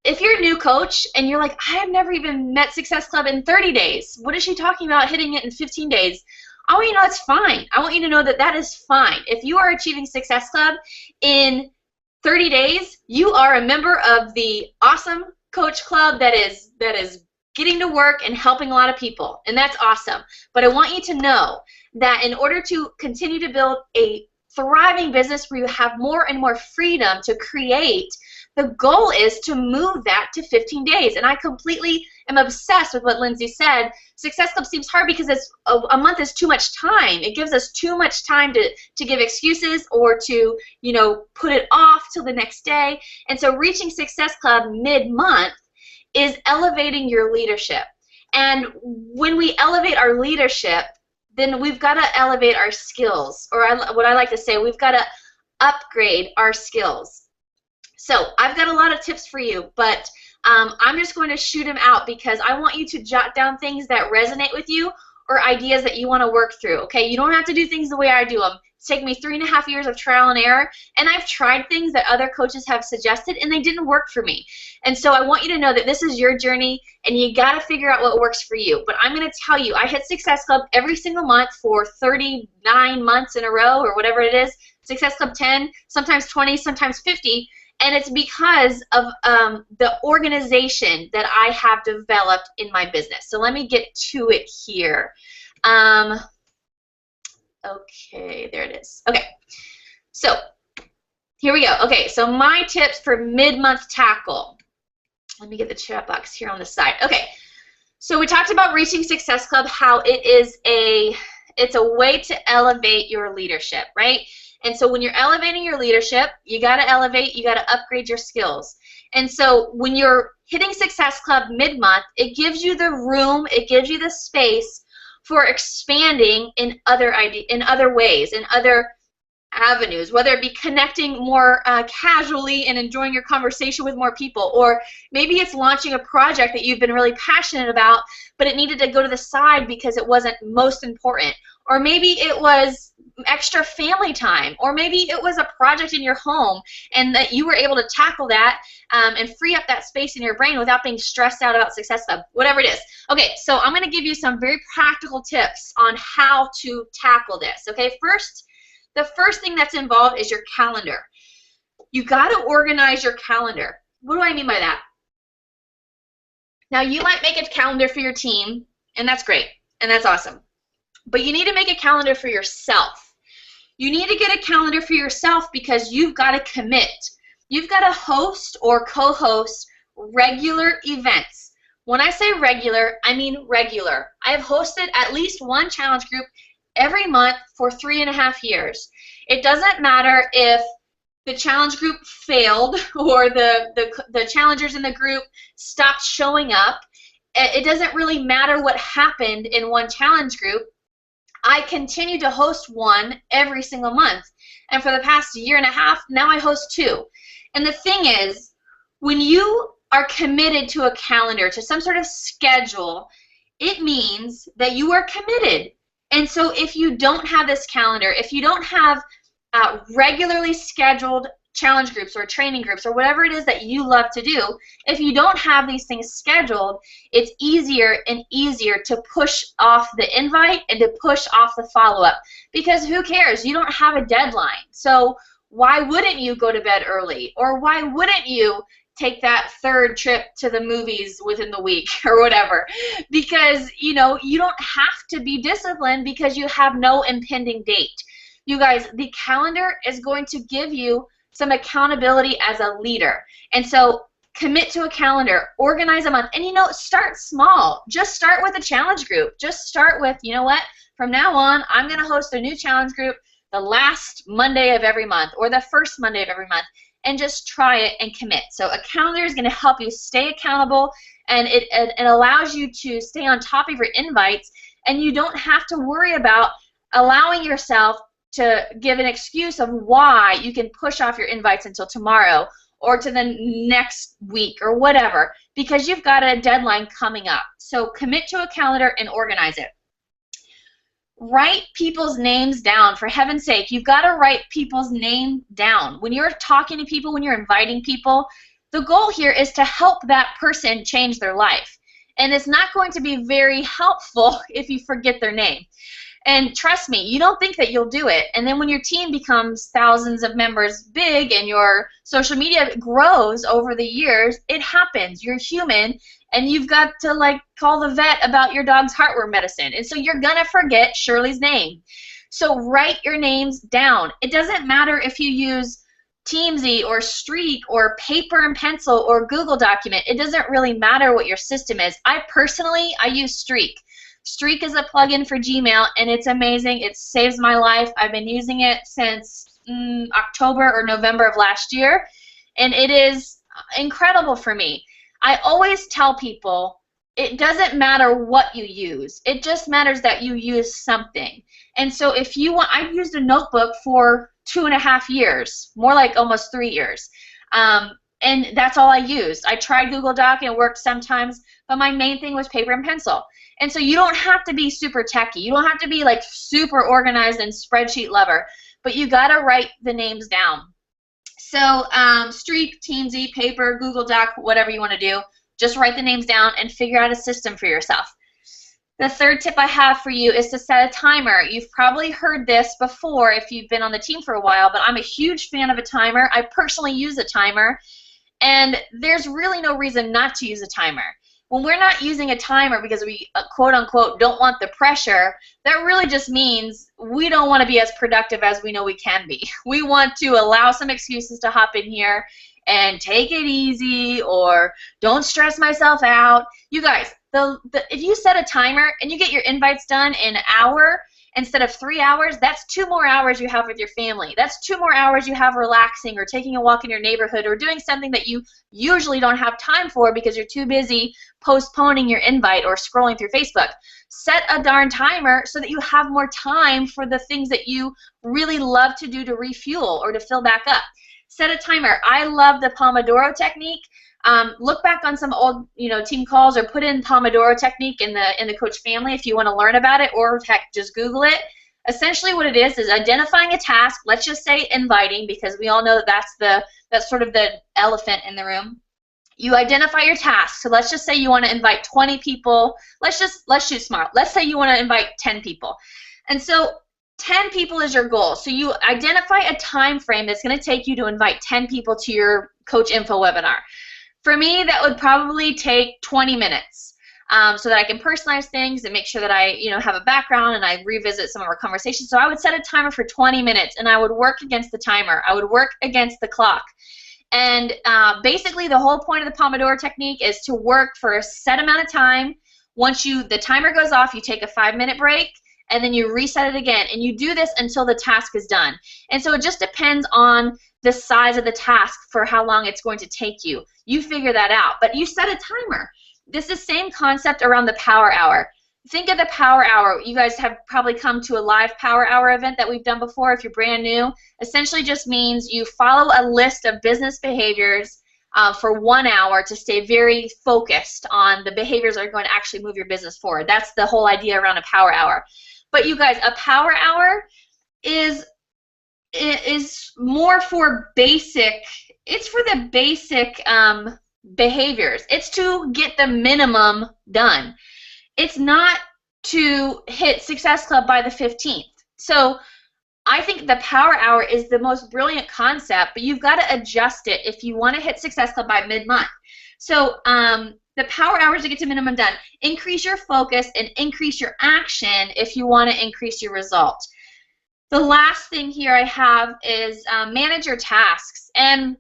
Speaker 1: if you're a new coach and you're like, I have never even met Success Club in 30 days. What is she talking about hitting it in 15 days? I want you to know it's fine. I want you to know that that is fine. If you are achieving Success Club in 30 days, you are a member of the awesome coach club that is getting to work and helping a lot of people, and that's awesome. But I want you to know that in order to continue to build a thriving business where you have more and more freedom to create, the goal is to move that to 15 days. And I completely am obsessed with what Lindsay said. Success Club seems hard because it's a month is too much time. It gives us too much time to give excuses or to, you know, put it off till the next day. And so reaching Success Club mid-month is elevating your leadership. And when we elevate our leadership, then we've got to elevate our skills, or what I like to say, we've got to upgrade our skills. So I've got a lot of tips for you, but I'm just going to shoot them out because I want you to jot down things that resonate with you or ideas that you want to work through, okay? You don't have to do things the way I do them. It's taken me 3.5 years of trial and error, and I've tried things that other coaches have suggested, and they didn't work for me. And so I want you to know that this is your journey, and you got to figure out what works for you. But I'm going to tell you, I hit Success Club every single month for 39 months in a row, or whatever it is. Success Club 10, sometimes 20, sometimes 50. And it's because of the organization that I have developed in my business. So let me get to it here. Okay, there it is. Okay, so here we go. Okay, so my tips for mid-month tackle. Let me get the chat box here on the side. Okay, so we talked about reaching Success Club, how it's a way to elevate your leadership, right? And so when you're elevating your leadership, you got to elevate, you got to upgrade your skills. And so when you're hitting Success Club mid-month, it gives you the room, it gives you the space for expanding in other ways, in other avenues, whether it be connecting more casually and enjoying your conversation with more people, or maybe it's launching a project that you've been really passionate about, but it needed to go to the side because it wasn't most important. Or maybe it was extra family time, or maybe it was a project in your home and that you were able to tackle that and free up that space in your brain without being stressed out about Success Club, whatever it is. Okay, so I'm going to give you some very practical tips on how to tackle this. Okay, the first thing that's involved is your calendar. You got to organize your calendar. What do I mean by that? Now, you might make a calendar for your team, and that's great, and that's awesome. But you need to make a calendar for yourself. You need to get a calendar for yourself because you've got to commit. You've got to host or co-host regular events. When I say regular, I mean regular. I've hosted at least one challenge group every month for 3.5 years. It doesn't matter if the challenge group failed or the challengers in the group stopped showing up. It doesn't really matter what happened in one challenge group. I continue to host one every single month. And for the past 1.5 years, now I host 2. And the thing is, when you are committed to a calendar, to some sort of schedule, it means that you are committed. And so if you don't have this calendar, if you don't have regularly scheduled challenge groups or training groups or whatever it is that you love to do, if you don't have these things scheduled, it's easier and easier to push off the invite and to push off the follow-up, because who cares? You don't have a deadline. So why wouldn't you go to bed early? Or why wouldn't you take that 3rd trip to the movies within the week or whatever? Because, you know, you don't have to be disciplined because you have no impending date. You guys, the calendar is going to give you some accountability as a leader. And so Commit to a calendar, organize a month, and start small. Just start with a challenge group. Just start with, you know what, from now on, I'm going to host a new challenge group the last Monday of every month or the first Monday of every month, and just try it and commit. So a calendar is going to help you stay accountable, and it allows you to stay on top of your invites, and you don't have to worry about allowing yourself to give an excuse of why you can push off your invites until tomorrow or to the next week or whatever, because you've got a deadline coming up. So commit to a calendar and organize it. Write people's names down. For heaven's sake, you've got to write people's name down. When you're talking to people, when you're inviting people, the goal here is to help that person change their life. And it's not going to be very helpful if you forget their name. And trust me, you don't think that you'll do it. And then when your team becomes thousands of members big and your social media grows over the years, it happens. You're human, and you've got to like call the vet about your dog's heartworm medicine. And so you're going to forget Shirley's name. So write your names down. It doesn't matter if you use Teamsy or Streak or paper and pencil or Google document. It doesn't really matter what your system is. I use Streak. Streak is a plugin for Gmail, and it's amazing. It saves my life. I've been using it since October or November of last year, and it is incredible for me. I always tell people it doesn't matter what you use. It just matters that you use something. And so if you want, I've used a notebook for 2.5 years, more like almost 3 years. And that's all I used. I tried Google Doc and it worked sometimes, but my main thing was paper and pencil. And so you don't have to be super techy. You don't have to be like super organized and spreadsheet lover, but you got to write the names down. So Streak, Teamsy, paper, Google Doc, whatever you want to do, just write the names down and figure out a system for yourself. The third tip I have for you is to set a timer. You've probably heard this before if you've been on the team for a while, but I'm a huge fan of a timer. I personally use a timer, and there's really no reason not to use a timer. When we're not using a timer because we, quote-unquote, don't want the pressure, that really just means we don't want to be as productive as we know we can be. We want to allow some excuses to hop in here and take it easy or don't stress myself out. You guys, if you set a timer and you get your invites done in an hour instead of 3 hours, that's 2 more hours you have with your family. That's 2 more hours you have relaxing or taking a walk in your neighborhood or doing something that you usually don't have time for because you're too busy postponing your invite or scrolling through Facebook. Set a darn timer so that you have more time for the things that you really love to do to refuel or to fill back up. Set a timer. I love the Pomodoro technique. Look back on some old, team calls or put in Pomodoro technique in the coach family if you want to learn about it, or heck, just Google it. Essentially, what it is identifying a task. Let's just say inviting, because we all know that that's sort of the elephant in the room. You identify your task. So let's just say you want to invite 20 people. Let's shoot smart. Let's say you want to invite 10 people, and so 10 people is your goal. So you identify a time frame that's going to take you to invite 10 people to your Coach Info webinar. For me, that would probably take 20 minutes so that I can personalize things and make sure that I have a background and I revisit some of our conversations. So I would set a timer for 20 minutes, and I would work against the timer. I would work against the clock. And basically, the whole point of the Pomodoro technique is to work for a set amount of time. Once the timer goes off, you take a 5-minute break, and then you reset it again. And you do this until the task is done. And so it just depends on the size of the task for how long it's going to take you. You figure that out. But you set a timer. This is the same concept around the power hour. Think of the power hour. You guys have probably come to a live power hour event that we've done before if you're brand new. Essentially just means you follow a list of business behaviors for 1 hour to stay very focused on the behaviors that are going to actually move your business forward. That's the whole idea around a power hour. But you guys, a power hour is more for basic. It's for the basic behaviors. It's to get the minimum done. It's not to hit Success Club by the 15th. So I think the power hour is the most brilliant concept, but you've got to adjust it if you want to hit Success Club by mid-month. So the power hours to get to minimum done. Increase your focus and increase your action if you want to increase your result. The last thing here I have is manage your tasks. And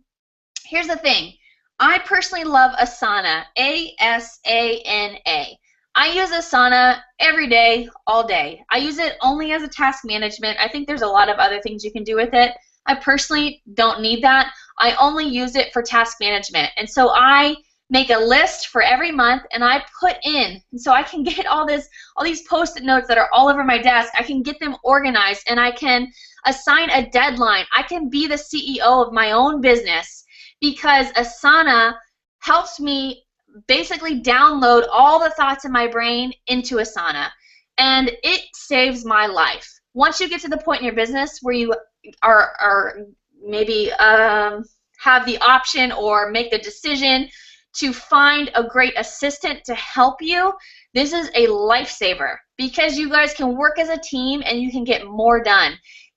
Speaker 1: here's the thing. I personally love Asana, A-S-A-N-A. I use Asana every day, all day. I use it only as a task management. I think there's a lot of other things you can do with it. I personally don't need that. I only use it for task management. And so I make a list for every month, and I put in, and so I can get all these Post-it notes that are all over my desk. I can get them organized, and I can assign a deadline. I can be the CEO of my own business because Asana helps me basically download all the thoughts in my brain into Asana, and it saves my life. Once you get to the point in your business where you are maybe have the option or make the decision to find a great assistant to help you, this is a lifesaver because you guys can work as a team and you can get more done.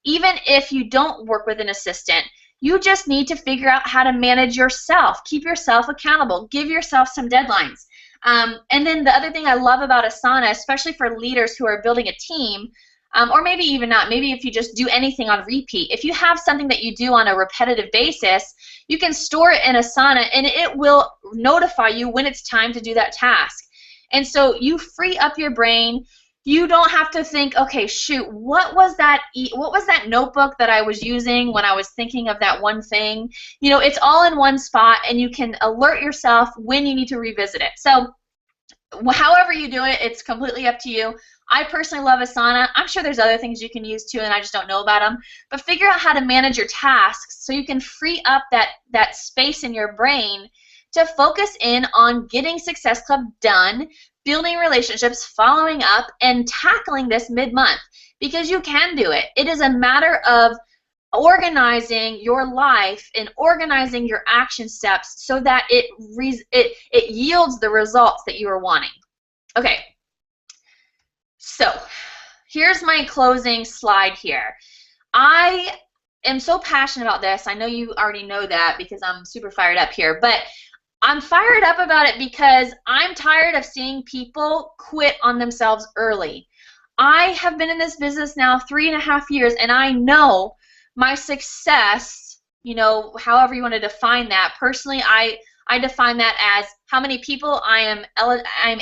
Speaker 1: Even if you don't work with an assistant, you just need to figure out how to manage yourself. Keep yourself accountable. Give yourself some deadlines. And then the other thing I love about Asana, especially for leaders who are building a team, or maybe even not, maybe if you just do anything on repeat, if you have something that you do on a repetitive basis, you can store it in Asana and it will notify you when it's time to do that task. And so you free up your brain. You don't have to think, okay, shoot, what was that notebook that I was using when I was thinking of that one thing? You know, it's all in one spot, and you can alert yourself when you need to revisit it. So however you do it, it's completely up to you. I personally love Asana. I'm sure there's other things you can use too, and I just don't know about them. But figure out how to manage your tasks so you can free up that space in your brain to focus in on getting Success Club done, building relationships, following up, and tackling this mid-month, because you can do it. It is a matter of organizing your life and organizing your action steps so that it yields the results that you are wanting. Okay, so here's my closing slide here. I am so passionate about this. I know you already know that because I'm super fired up here, but I'm fired up about it because I'm tired of seeing people quit on themselves early. I have been in this business now 3.5 years, and I know my success, you know, however you want to define that. Personally, I define that as how many people I'm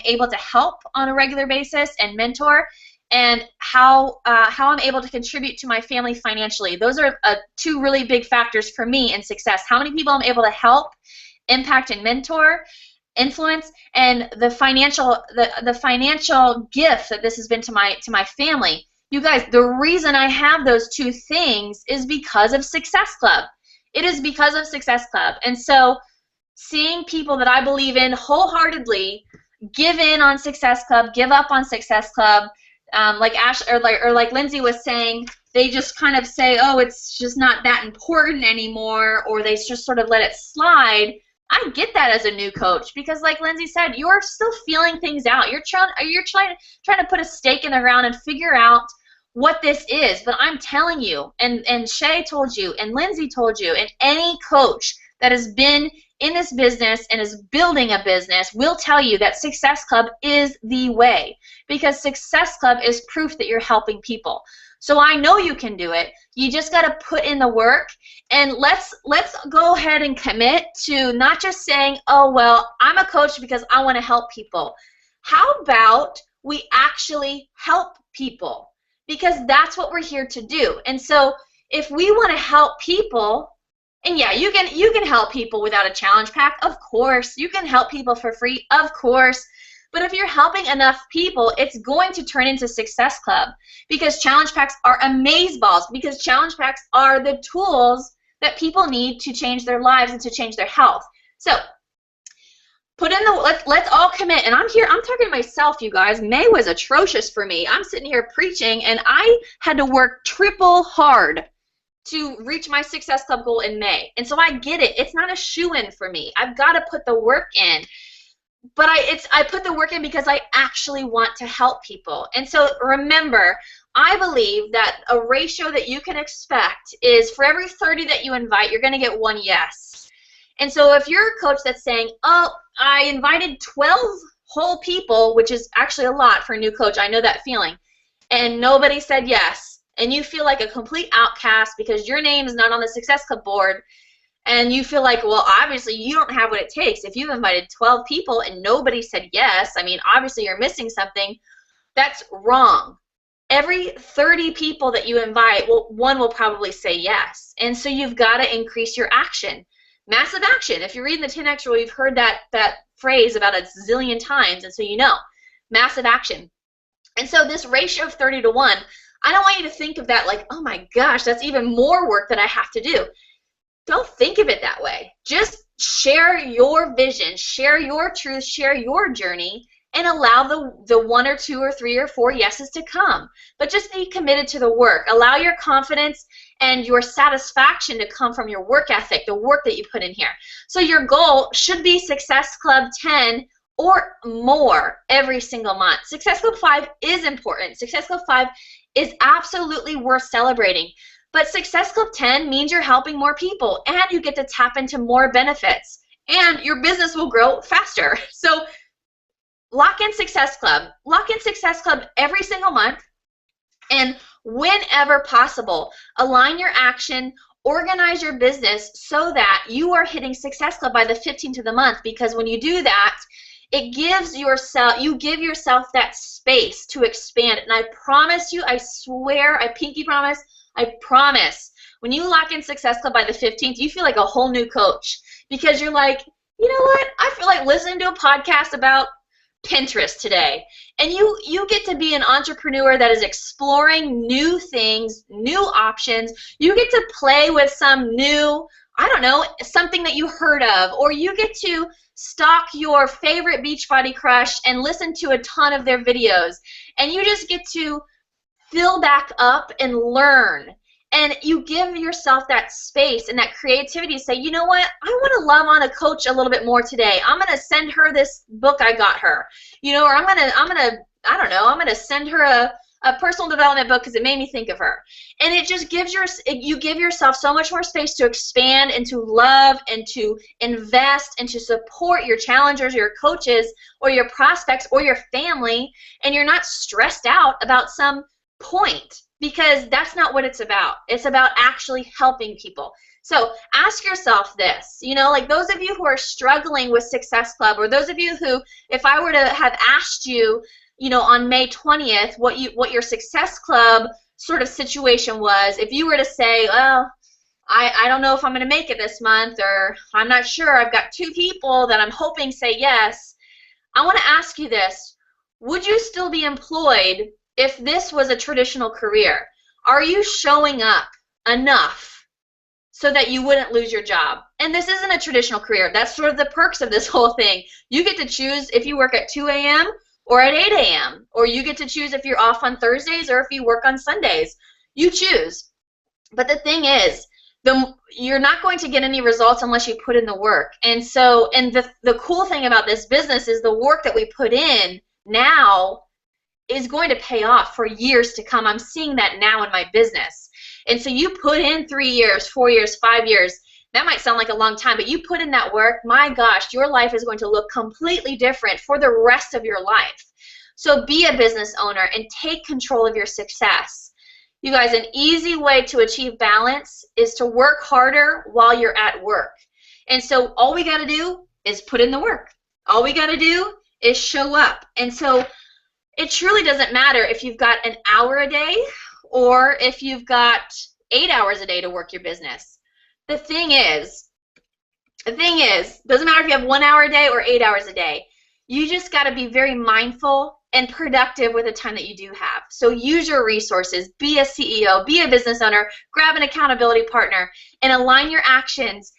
Speaker 1: able to help on a regular basis and mentor, and how I'm able to contribute to my family financially. Those are two really big factors for me in success. How many people I'm able to help, impact, and mentor, influence, and the financial gift that this has been to my family. You guys, the reason I have those two things is because of Success Club. It is because of Success Club. And so seeing people that I believe in wholeheartedly give in on Success Club, give up on Success Club, like Ash or like Lindsay was saying, they just kind of say, oh, it's just not that important anymore, or they just sort of let it slide. I get that as a new coach because, like Lindsay said, you're still feeling things out. You're trying to put a stake in the ground and figure out what this is. But I'm telling you, and Shay told you, and Lindsay told you, and any coach that has been in this business and is building a business will tell you that Success Club is the way, because Success Club is proof that you're helping people. So I know you can do it. You just got to put in the work, and let's go ahead and commit to not just saying, oh, well, I'm a coach because I want to help people. How about we actually help people? Because that's what we're here to do. And so if we want to help people, and yeah, you can help people without a challenge pack, of course. You can help people for free, of course. But if you're helping enough people, it's going to turn into Success Club, because challenge packs are amazeballs, because challenge packs are the tools that people need to change their lives and to change their health. So put in the, let's all commit. And I'm talking to myself, you guys. May was atrocious for me. I'm sitting here preaching, and I had to work triple hard to reach my Success Club goal in May. And so I get it. It's not a shoo-in for me. I've got to put the work in. But I put the work in because I actually want to help people. And so remember, I believe that a ratio that you can expect is for every 30 that you invite, you're going to get 1 yes. And so if you're a coach that's saying, oh, I invited 12 whole people, which is actually a lot for a new coach, I know that feeling, and nobody said yes, and you feel like a complete outcast because your name is not on the Success Club board, and you feel like, well, obviously you don't have what it takes. If you've invited 12 people and nobody said yes, I mean, obviously you're missing something. That's wrong. Every 30 people that you invite, well, one will probably say yes. And so you've got to increase your action. Massive action. If you're reading the 10X rule, you've heard that phrase about a zillion times, and so you know. Massive action. And so this ratio of 30 to 1, I don't want you to think of that like, oh my gosh, that's even more work that I have to do. Don't think of it that way. Just share your vision, share your truth, share your journey, and allow the 1 or 2 or 3 or 4 yeses to come. But just be committed to the work. Allow your confidence and your satisfaction to come from your work ethic, the work that you put in here. So your goal should be Success Club 10 or more every single month. Success Club 5 is important. Success Club 5 is absolutely worth celebrating. But Success Club 10 means you're helping more people, and you get to tap into more benefits, and your business will grow faster. So lock in Success Club. Lock in Success Club every single month, and whenever possible, align your action, organize your business so that you are hitting Success Club by the 15th of the month, because when you do that, it gives yourself, you give yourself that space to expand. And I promise you, I swear, I pinky promise, I promise, when you lock in Success Club by the 15th, you feel like a whole new coach, because you're like, you know what, I feel like listening to a podcast about Pinterest today. And you get to be an entrepreneur that is exploring new things, new options. You get to play with some new, I don't know, something that you heard of, or you get to stalk your favorite Beachbody crush and listen to a ton of their videos. And you just get to fill back up and learn. And you give yourself that space and that creativity to say, you know what, I want to love on a coach a little bit more today. I'm going to send her this book I got her. You know, or I'm going to send her a personal development book because it made me think of her. And it just gives you give yourself so much more space to expand and to love and to invest and to support your challengers, your coaches, or your prospects, or your family, and you're not stressed out about some point, because that's not what it's about. It's about actually helping people. So ask yourself this, you know, like those of you who are struggling with Success Club, or those of you who, if I were to have asked you, you know, on May 20th, what your Success Club sort of situation was, if you were to say, well, I don't know if I'm going to make it this month, or I'm not sure, I've got 2 people that I'm hoping say yes, I want to ask you this. Would you still be employed if this was a traditional career? Are you showing up enough so that you wouldn't lose your job? And this isn't a traditional career. That's sort of the perks of this whole thing. You get to choose if you work at 2 a.m. or at 8 a.m. Or you get to choose if you're off on Thursdays or if you work on Sundays. You choose. But the thing is, you're not going to get any results unless you put in the work. And so, and the cool thing about this business is the work that we put in now is going to pay off for years to come. I'm seeing that now in my business. And so you put in 3 years, 4 years, 5 years. That might sound like a long time, but you put in that work, my gosh, your life is going to look completely different for the rest of your life. So be a business owner and take control of your success. You guys, an easy way to achieve balance is to work harder while you're at work. And so all we got to do is put in the work. All we got to do is show up. And so it truly doesn't matter if you've got an hour a day or if you've got 8 hours a day to work your business. The thing is, doesn't matter if you have 1 hour a day or 8 hours a day. You just got to be very mindful and productive with the time that you do have. So use your resources, be a CEO, be a business owner, grab an accountability partner, and align your actions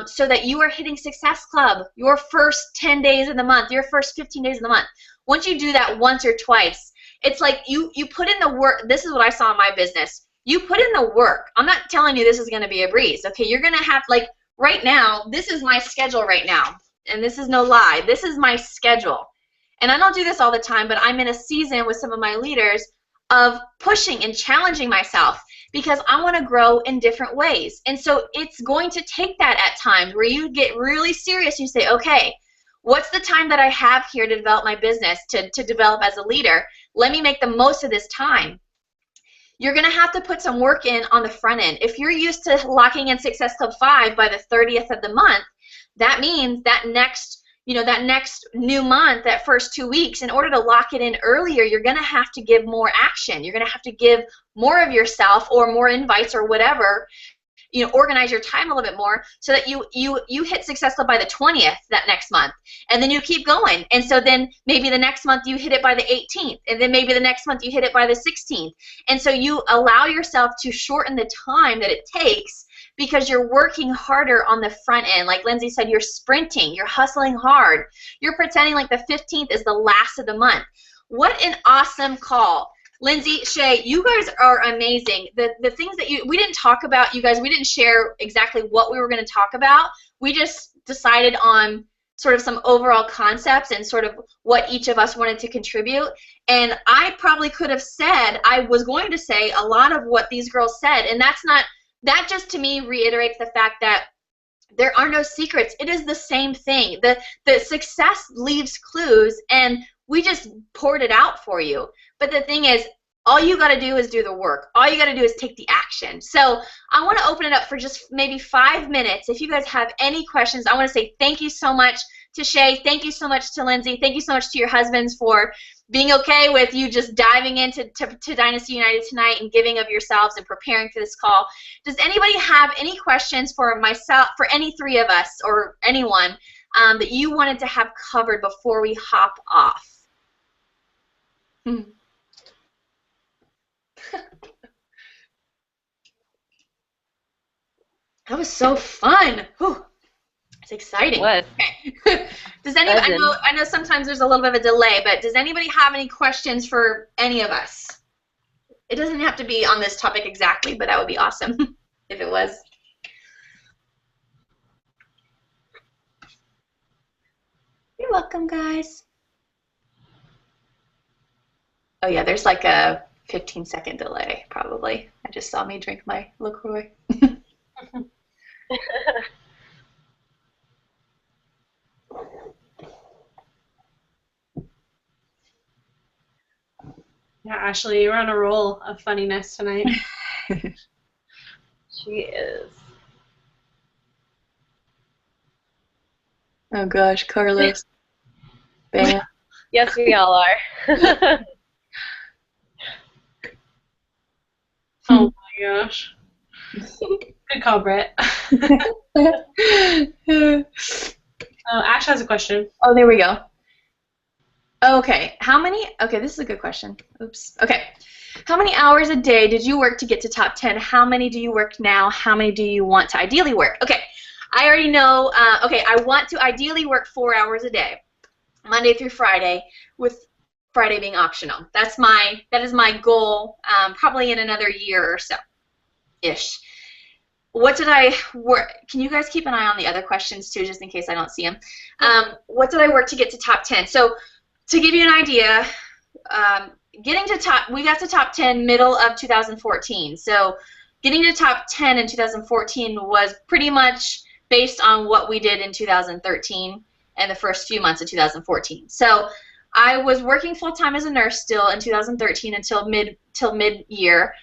Speaker 1: so that you are hitting Success Club your first 10 days of the month, your first 15 days of the month. Once you do that once or twice, it's like you put in the work. This is what I saw in my business. You put in the work. I'm not telling you this is going to be a breeze. Okay, you're going to have, like right now, this is my schedule right now. And this is no lie. This is my schedule. And I don't do this all the time, but I'm in a season with some of my leaders of pushing and challenging myself because I want to grow in different ways. And so it's going to take that at times where you get really serious. You say, okay, what's the time that I have here to develop my business, to develop as a leader? Let me make the most of this time. you're going to have to put some work in on the front end. If you're used to locking in Success Club 5 by the 30th of the month, that means that next new month, that first 2 weeks, in order to lock it in earlier, you're going to have to give more action. You're going to have to give more of yourself or more invites or whatever. Organize your time a little bit more so that you hit Success Club by the 20th that next month, and then you keep going. And so then maybe the next month you hit it by the 18th, and then maybe the next month you hit it by the 16th. And so you allow yourself to shorten the time that it takes because you're working harder on the front end. Like Lindsay said, you're sprinting, you're hustling hard. You're pretending like the 15th is the last of the month. What an awesome call. Lindsay, Shay, you guys are amazing. The things that we didn't talk about, you guys, we didn't share exactly what we were going to talk about. We just decided on sort of some overall concepts and sort of what each of us wanted to contribute. And I probably could have said, I was going to say a lot of what these girls said, and that just to me reiterates the fact that there are no secrets. It is the same thing. The success leaves clues, and we just poured it out for you. But the thing is, all you got to do is do the work. All you got to do is take the action. So I want to open it up for just maybe 5 minutes. If you guys have any questions, I want to say thank you so much to Shay. Thank you so much to Lindsay. Thank you so much to your husbands for being okay with you just diving into Dynasty United tonight and giving of yourselves and preparing for this call. Does anybody have any questions for myself, for any three of us or anyone that you wanted to have covered before we hop off? That was so fun. Whew. It's exciting.
Speaker 3: What?
Speaker 1: Okay. Does anybody? I know sometimes there's a little bit of a delay, but does anybody have any questions for any of us? It doesn't have to be on this topic exactly, but that would be awesome if it was. You're welcome, guys. Oh yeah, there's like a 15-second delay, probably. I just saw me drink my LaCroix.
Speaker 2: Yeah, Ashley, you're on a roll of funniness tonight.
Speaker 3: She is.
Speaker 1: Oh gosh, Carlos. Bam.
Speaker 3: Yes, we all are.
Speaker 2: Oh my gosh. Good call, Britt. Ash has a question.
Speaker 1: Oh, there we go. Okay, okay, this is a good question. Oops. Okay. How many hours a day did you work to get to top 10? How many do you work now? How many do you want to ideally work? Okay, I already know, okay, I want to ideally work 4 hours a day, Monday through Friday, with Friday being optional. That is my goal, probably in another year or so-ish. What did I work? Can you guys keep an eye on the other questions too, just in case I don't see them? What did I work to get to top 10? So, to give you an idea, we got to top 10 middle of 2014. So, getting to top 10 in 2014 was pretty much based on what we did in 2013 and the first few months of 2014. So, I was working full-time as a nurse still in 2013 until mid-year,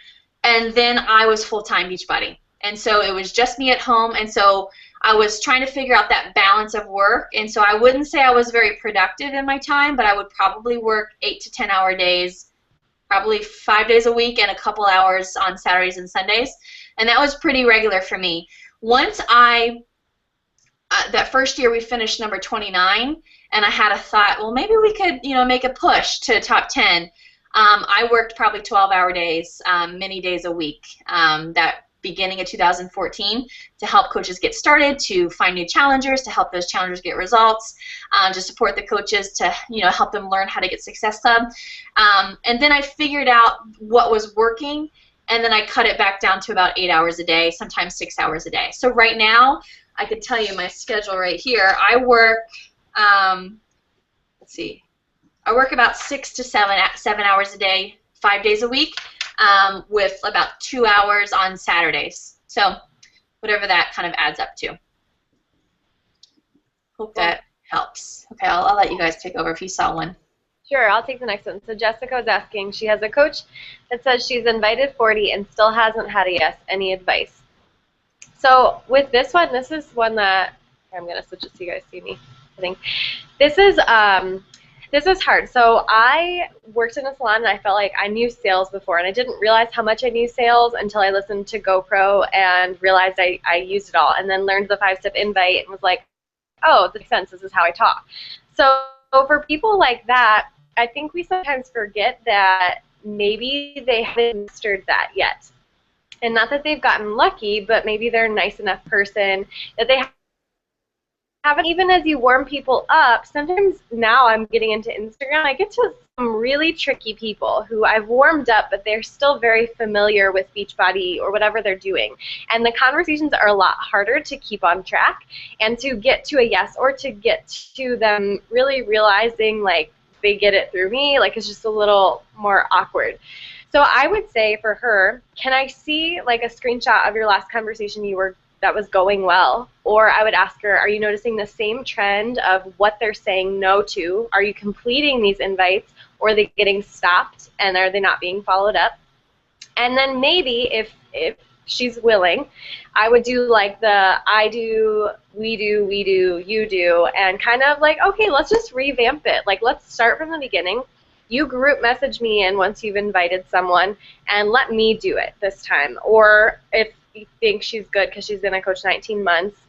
Speaker 1: and then I was full-time Beachbody. And so it was just me at home, and so I was trying to figure out that balance of work, and so I wouldn't say I was very productive in my time, but I would probably work 8 to 10 hour days, probably 5 days a week and a couple hours on Saturdays and Sundays, and that was pretty regular for me. Once that first year we finished number 29, and I had a thought, well, maybe we could, make a push to top 10. I worked probably 12-hour days, many days a week, that beginning of 2014 to help coaches get started, to find new challengers, to help those challengers get results, to support the coaches, to help them learn how to get Success Club. And then I figured out what was working, and then I cut it back down to about 8 hours a day, sometimes 6 hours a day. So right now, I could tell you my schedule right here. I work, let's see, I work about 6 to 7 hours a day, 5 days a week, with about 2 hours on Saturdays. So whatever that kind of adds up to. Hope that helps. Okay, I'll let you guys take over if you saw one.
Speaker 3: Sure, I'll take the next one. So Jessica was asking, she has a coach that says she's invited 40 and still hasn't had a yes. Any advice? So with this one, this is one that I'm going to switch it so you guys see me. I think this is hard. So I worked in a salon and I felt like I knew sales before, and I didn't realize how much I knew sales until I listened to GoPro and realized I used it all, and then learned the 5-step invite and was like, oh, this makes sense. This is how I talk. So for people like that, I think we sometimes forget that maybe they haven't mastered that yet. And not that they've gotten lucky, but maybe they're a nice enough person that they haven't, even as you warm people up. Sometimes now I'm getting into Instagram, I get to some really tricky people who I've warmed up, but they're still very familiar with Beachbody or whatever they're doing. And the conversations are a lot harder to keep on track and to get to a yes, or to get to them really realizing like they get it through me, like it's just a little more awkward. So I would say for her, can I see like a screenshot of your last conversation that was going well? Or I would ask her, are you noticing the same trend of what they're saying no to? Are you completing these invites, or are they getting stopped, and are they not being followed up? And then maybe if she's willing, I would do like the I do, we do, you do, and kind of like, okay, let's just revamp it. Like, let's start from the beginning. You group message me in once you've invited someone, and let me do it this time. Or if you think she's good because she's been a coach 19 months,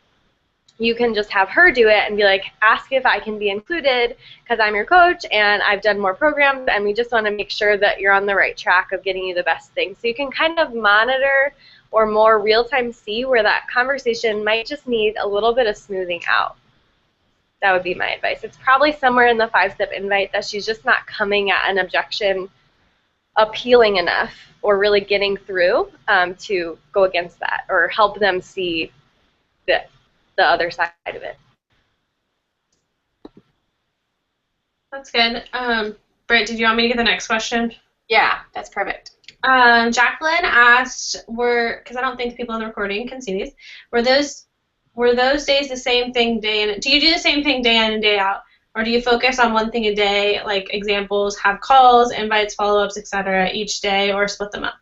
Speaker 3: you can just have her do it and be like, ask if I can be included because I'm your coach and I've done more programs, and we just want to make sure that you're on the right track of getting you the best thing. So you can kind of monitor or more real-time see where that conversation might just need a little bit of smoothing out. That would be my advice. It's probably somewhere in the 5-step invite that she's just not coming at an objection appealing enough or really getting through to go against that or help them see the other side of it.
Speaker 2: That's good. Britt, did you want me to get the next question?
Speaker 1: Yeah, that's perfect.
Speaker 2: Jacqueline asked, because I don't think people in the recording can see these, were those days the same thing day in? Do you do the same thing day in and day out, or do you focus on one thing a day, like examples, have calls, invites, follow-ups, etc. each day, or split them up?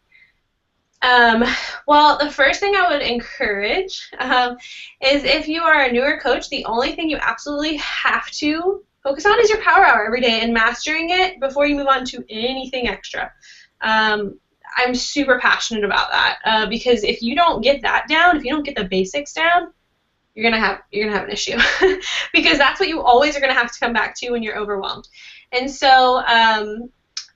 Speaker 2: Well, the first thing I would encourage is if you are a newer coach, the only thing you absolutely have to focus on is your power hour every day and mastering it before you move on to anything extra. I'm super passionate about that because if you don't get that down, if you don't get the basics down, you're gonna have an issue because that's what you always are gonna have to come back to when you're overwhelmed. And so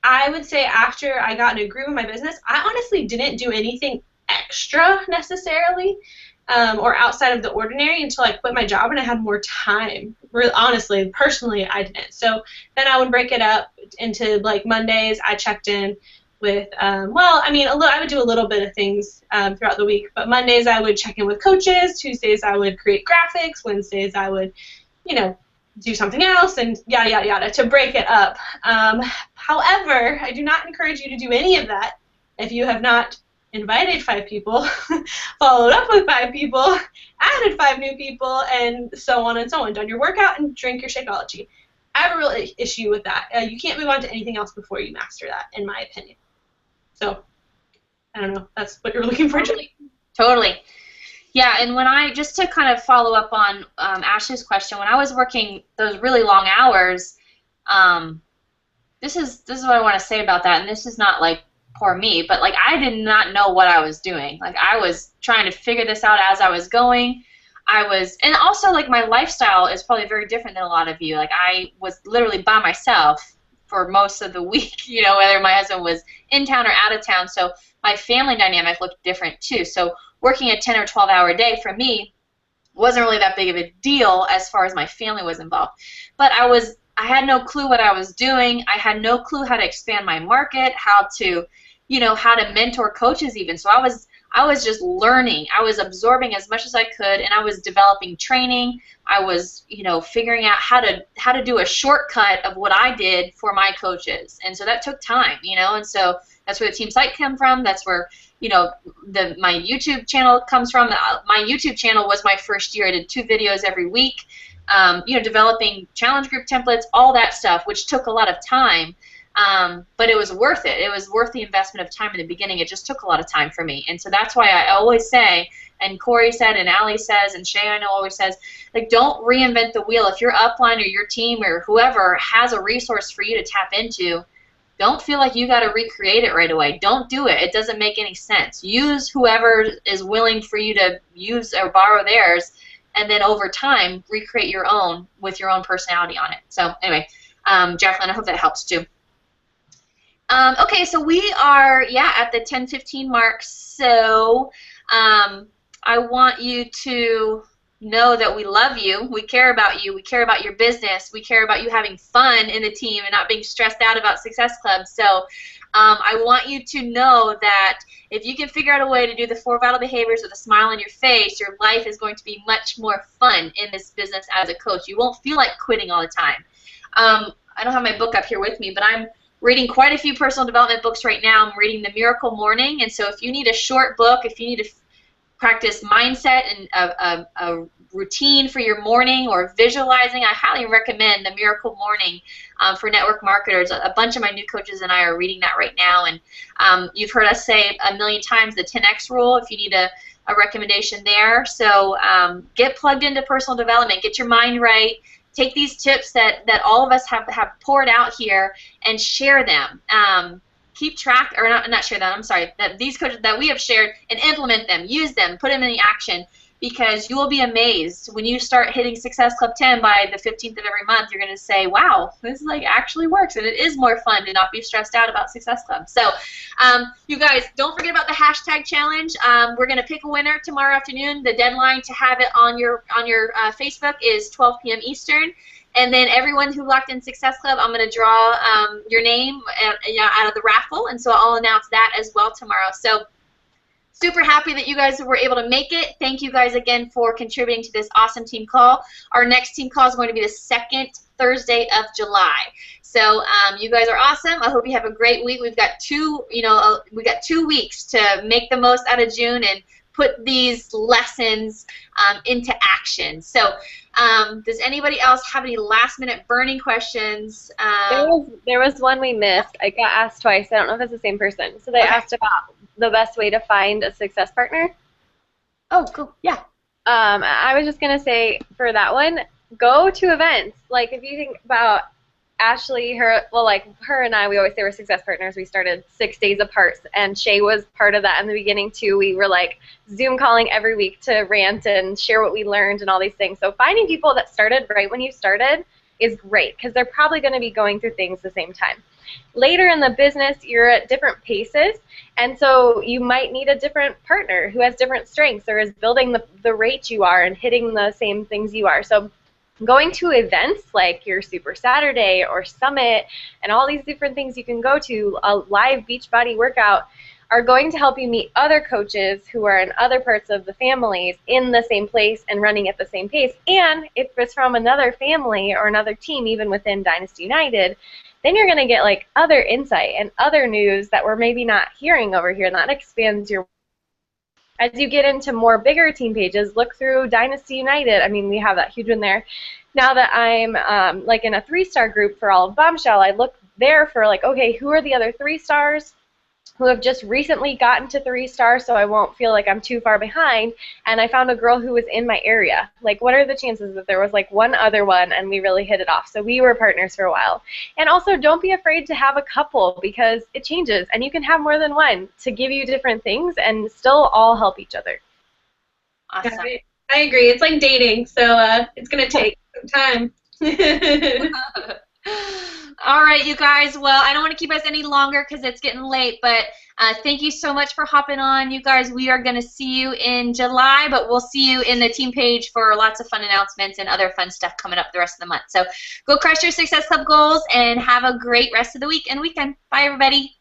Speaker 2: I would say after I got in a groove in my business, I honestly didn't do anything extra necessarily or outside of the ordinary until I quit my job and I had more time. Honestly, personally, I didn't. So then I would break it up into like Mondays. I checked in with, I would do a little bit of things throughout the week, but Mondays I would check in with coaches, Tuesdays I would create graphics, Wednesdays I would, do something else, and yada, yada, yada, to break it up. However, I do not encourage you to do any of that if you have not invited 5 people, followed up with 5 people, added 5 new people, and so on and so on. Done your workout and drink your Shakeology. I have a real issue with that. You can't move on to anything else before you master that, in my opinion. So, I don't know. That's what you're looking for, Julie.
Speaker 1: Totally. Yeah, and just to kind of follow up on Ashley's question, when I was working those really long hours, this is what I want to say about that, and this is not like poor me, but like I did not know what I was doing. Like I was trying to figure this out as I was going. And also like my lifestyle is probably very different than a lot of you. Like I was literally by myself for most of the week, whether my husband was in town or out of town. So my family dynamic looked different too. So working a 10 or 12-hour day for me wasn't really that big of a deal as far as my family was involved. But I had no clue what I was doing. I had no clue how to expand my market, how to mentor coaches even. So I was just learning. I was absorbing as much as I could, and I was developing training. I was, figuring out how to do a shortcut of what I did for my coaches. And so that took time, and so that's where the team site came from. That's where, my YouTube channel comes from. My YouTube channel was my first year. I did 2 videos every week. developing challenge group templates, all that stuff, which took a lot of time. But it was worth it. It was worth the investment of time in the beginning. It just took a lot of time for me. And so that's why I always say, and Corey said, and Allie says, and Shay I know always says, like, don't reinvent the wheel. If your upline or your team or whoever has a resource for you to tap into, don't feel like you got to recreate it right away. Don't do it. It doesn't make any sense. Use whoever is willing for you to use or borrow theirs, and then over time, recreate your own with your own personality on it. So anyway, Jacqueline, I hope that helps too. Okay, so we are, at the 10:15 mark, so I want you to know that we love you, we care about you, we care about your business, we care about you having fun in the team and not being stressed out about Success Club. So I want you to know that if you can figure out a way to do the 4 vital behaviors with a smile on your face, your life is going to be much more fun in this business as a coach. You won't feel like quitting all the time. I don't have my book up here with me, but I'm reading quite a few personal development books right now. I'm reading The Miracle Morning, and so if you need a short book, if you need to practice mindset and a routine for your morning or visualizing, I highly recommend The Miracle Morning for network marketers. A bunch of my new coaches and I are reading that right now, and you've heard us say a million times the 10X rule if you need a recommendation there. So get plugged into personal development, get your mind right, take these tips that all of us have poured out here and share them. Keep track, or not share them, I'm sorry, that these coaches that we have shared, and implement them, use them, put them in the action, because you will be amazed when you start hitting Success Club 10 by the 15th of every month. You're going to say, wow, this like actually works, and it is more fun to not be stressed out about Success Club. So you guys, don't forget about the hashtag challenge. We're going to pick a winner tomorrow afternoon. The deadline to have it on your Facebook is 12 p.m. Eastern. And then everyone who locked in Success Club, I'm going to draw your name out of the raffle, and so I'll announce that as well tomorrow. So super happy that you guys were able to make it. Thank you guys again for contributing to this awesome team call. Our next team call is going to be the second Thursday of July. So you guys are awesome. I hope you have a great week. We've got two weeks to make the most out of June and put these lessons into action. So does anybody else have any last-minute burning questions?
Speaker 3: There was one we missed. I got asked twice. I don't know if it's the same person. So they asked about the best way to find a success partner.
Speaker 1: Oh, cool. Yeah.
Speaker 3: I was just going to say for that one, go to events. Like if you think about Ashley, her and I, we always say we're success partners. We started 6 days apart, and Shay was part of that in the beginning too. We were like Zoom calling every week to rant and share what we learned and all these things. So finding people that started right when you started is great, because they're probably going to be going through things the same time. Later in the business, you're at different paces, and so you might need a different partner who has different strengths or is building the rate you are and hitting the same things you are. So going to events like your Super Saturday or Summit and all these different things you can go to, a live Beachbody workout, are going to help you meet other coaches who are in other parts of the families in the same place and running at the same pace. And if it's from another family or another team, even within Dynasty United, then you're going to get like other insight and other news that we're maybe not hearing over here, and that expands your. As you get into more bigger team pages, look through Dynasty United. I mean, we have that huge one there. Now that I'm like in a 3-star group for all of Bombshell, I look there for like, okay, who are the other 3 stars who have just recently gotten to 3 stars, so I won't feel like I'm too far behind. And I found a girl who was in my area. Like, what are the chances that there was like one other one and we really hit it off? So we were partners for a while. And also, don't be afraid to have a couple, because it changes, and you can have more than one to give you different things and still all help each other.
Speaker 1: Awesome.
Speaker 2: Yeah, I agree. It's like dating, so it's going to take some time.
Speaker 1: All right, you guys. Well, I don't want to keep us any longer because it's getting late, but thank you so much for hopping on. You guys, we are going to see you in July, but we'll see you in the team page for lots of fun announcements and other fun stuff coming up the rest of the month. So go crush your Success Club goals and have a great rest of the week and weekend. Bye, everybody.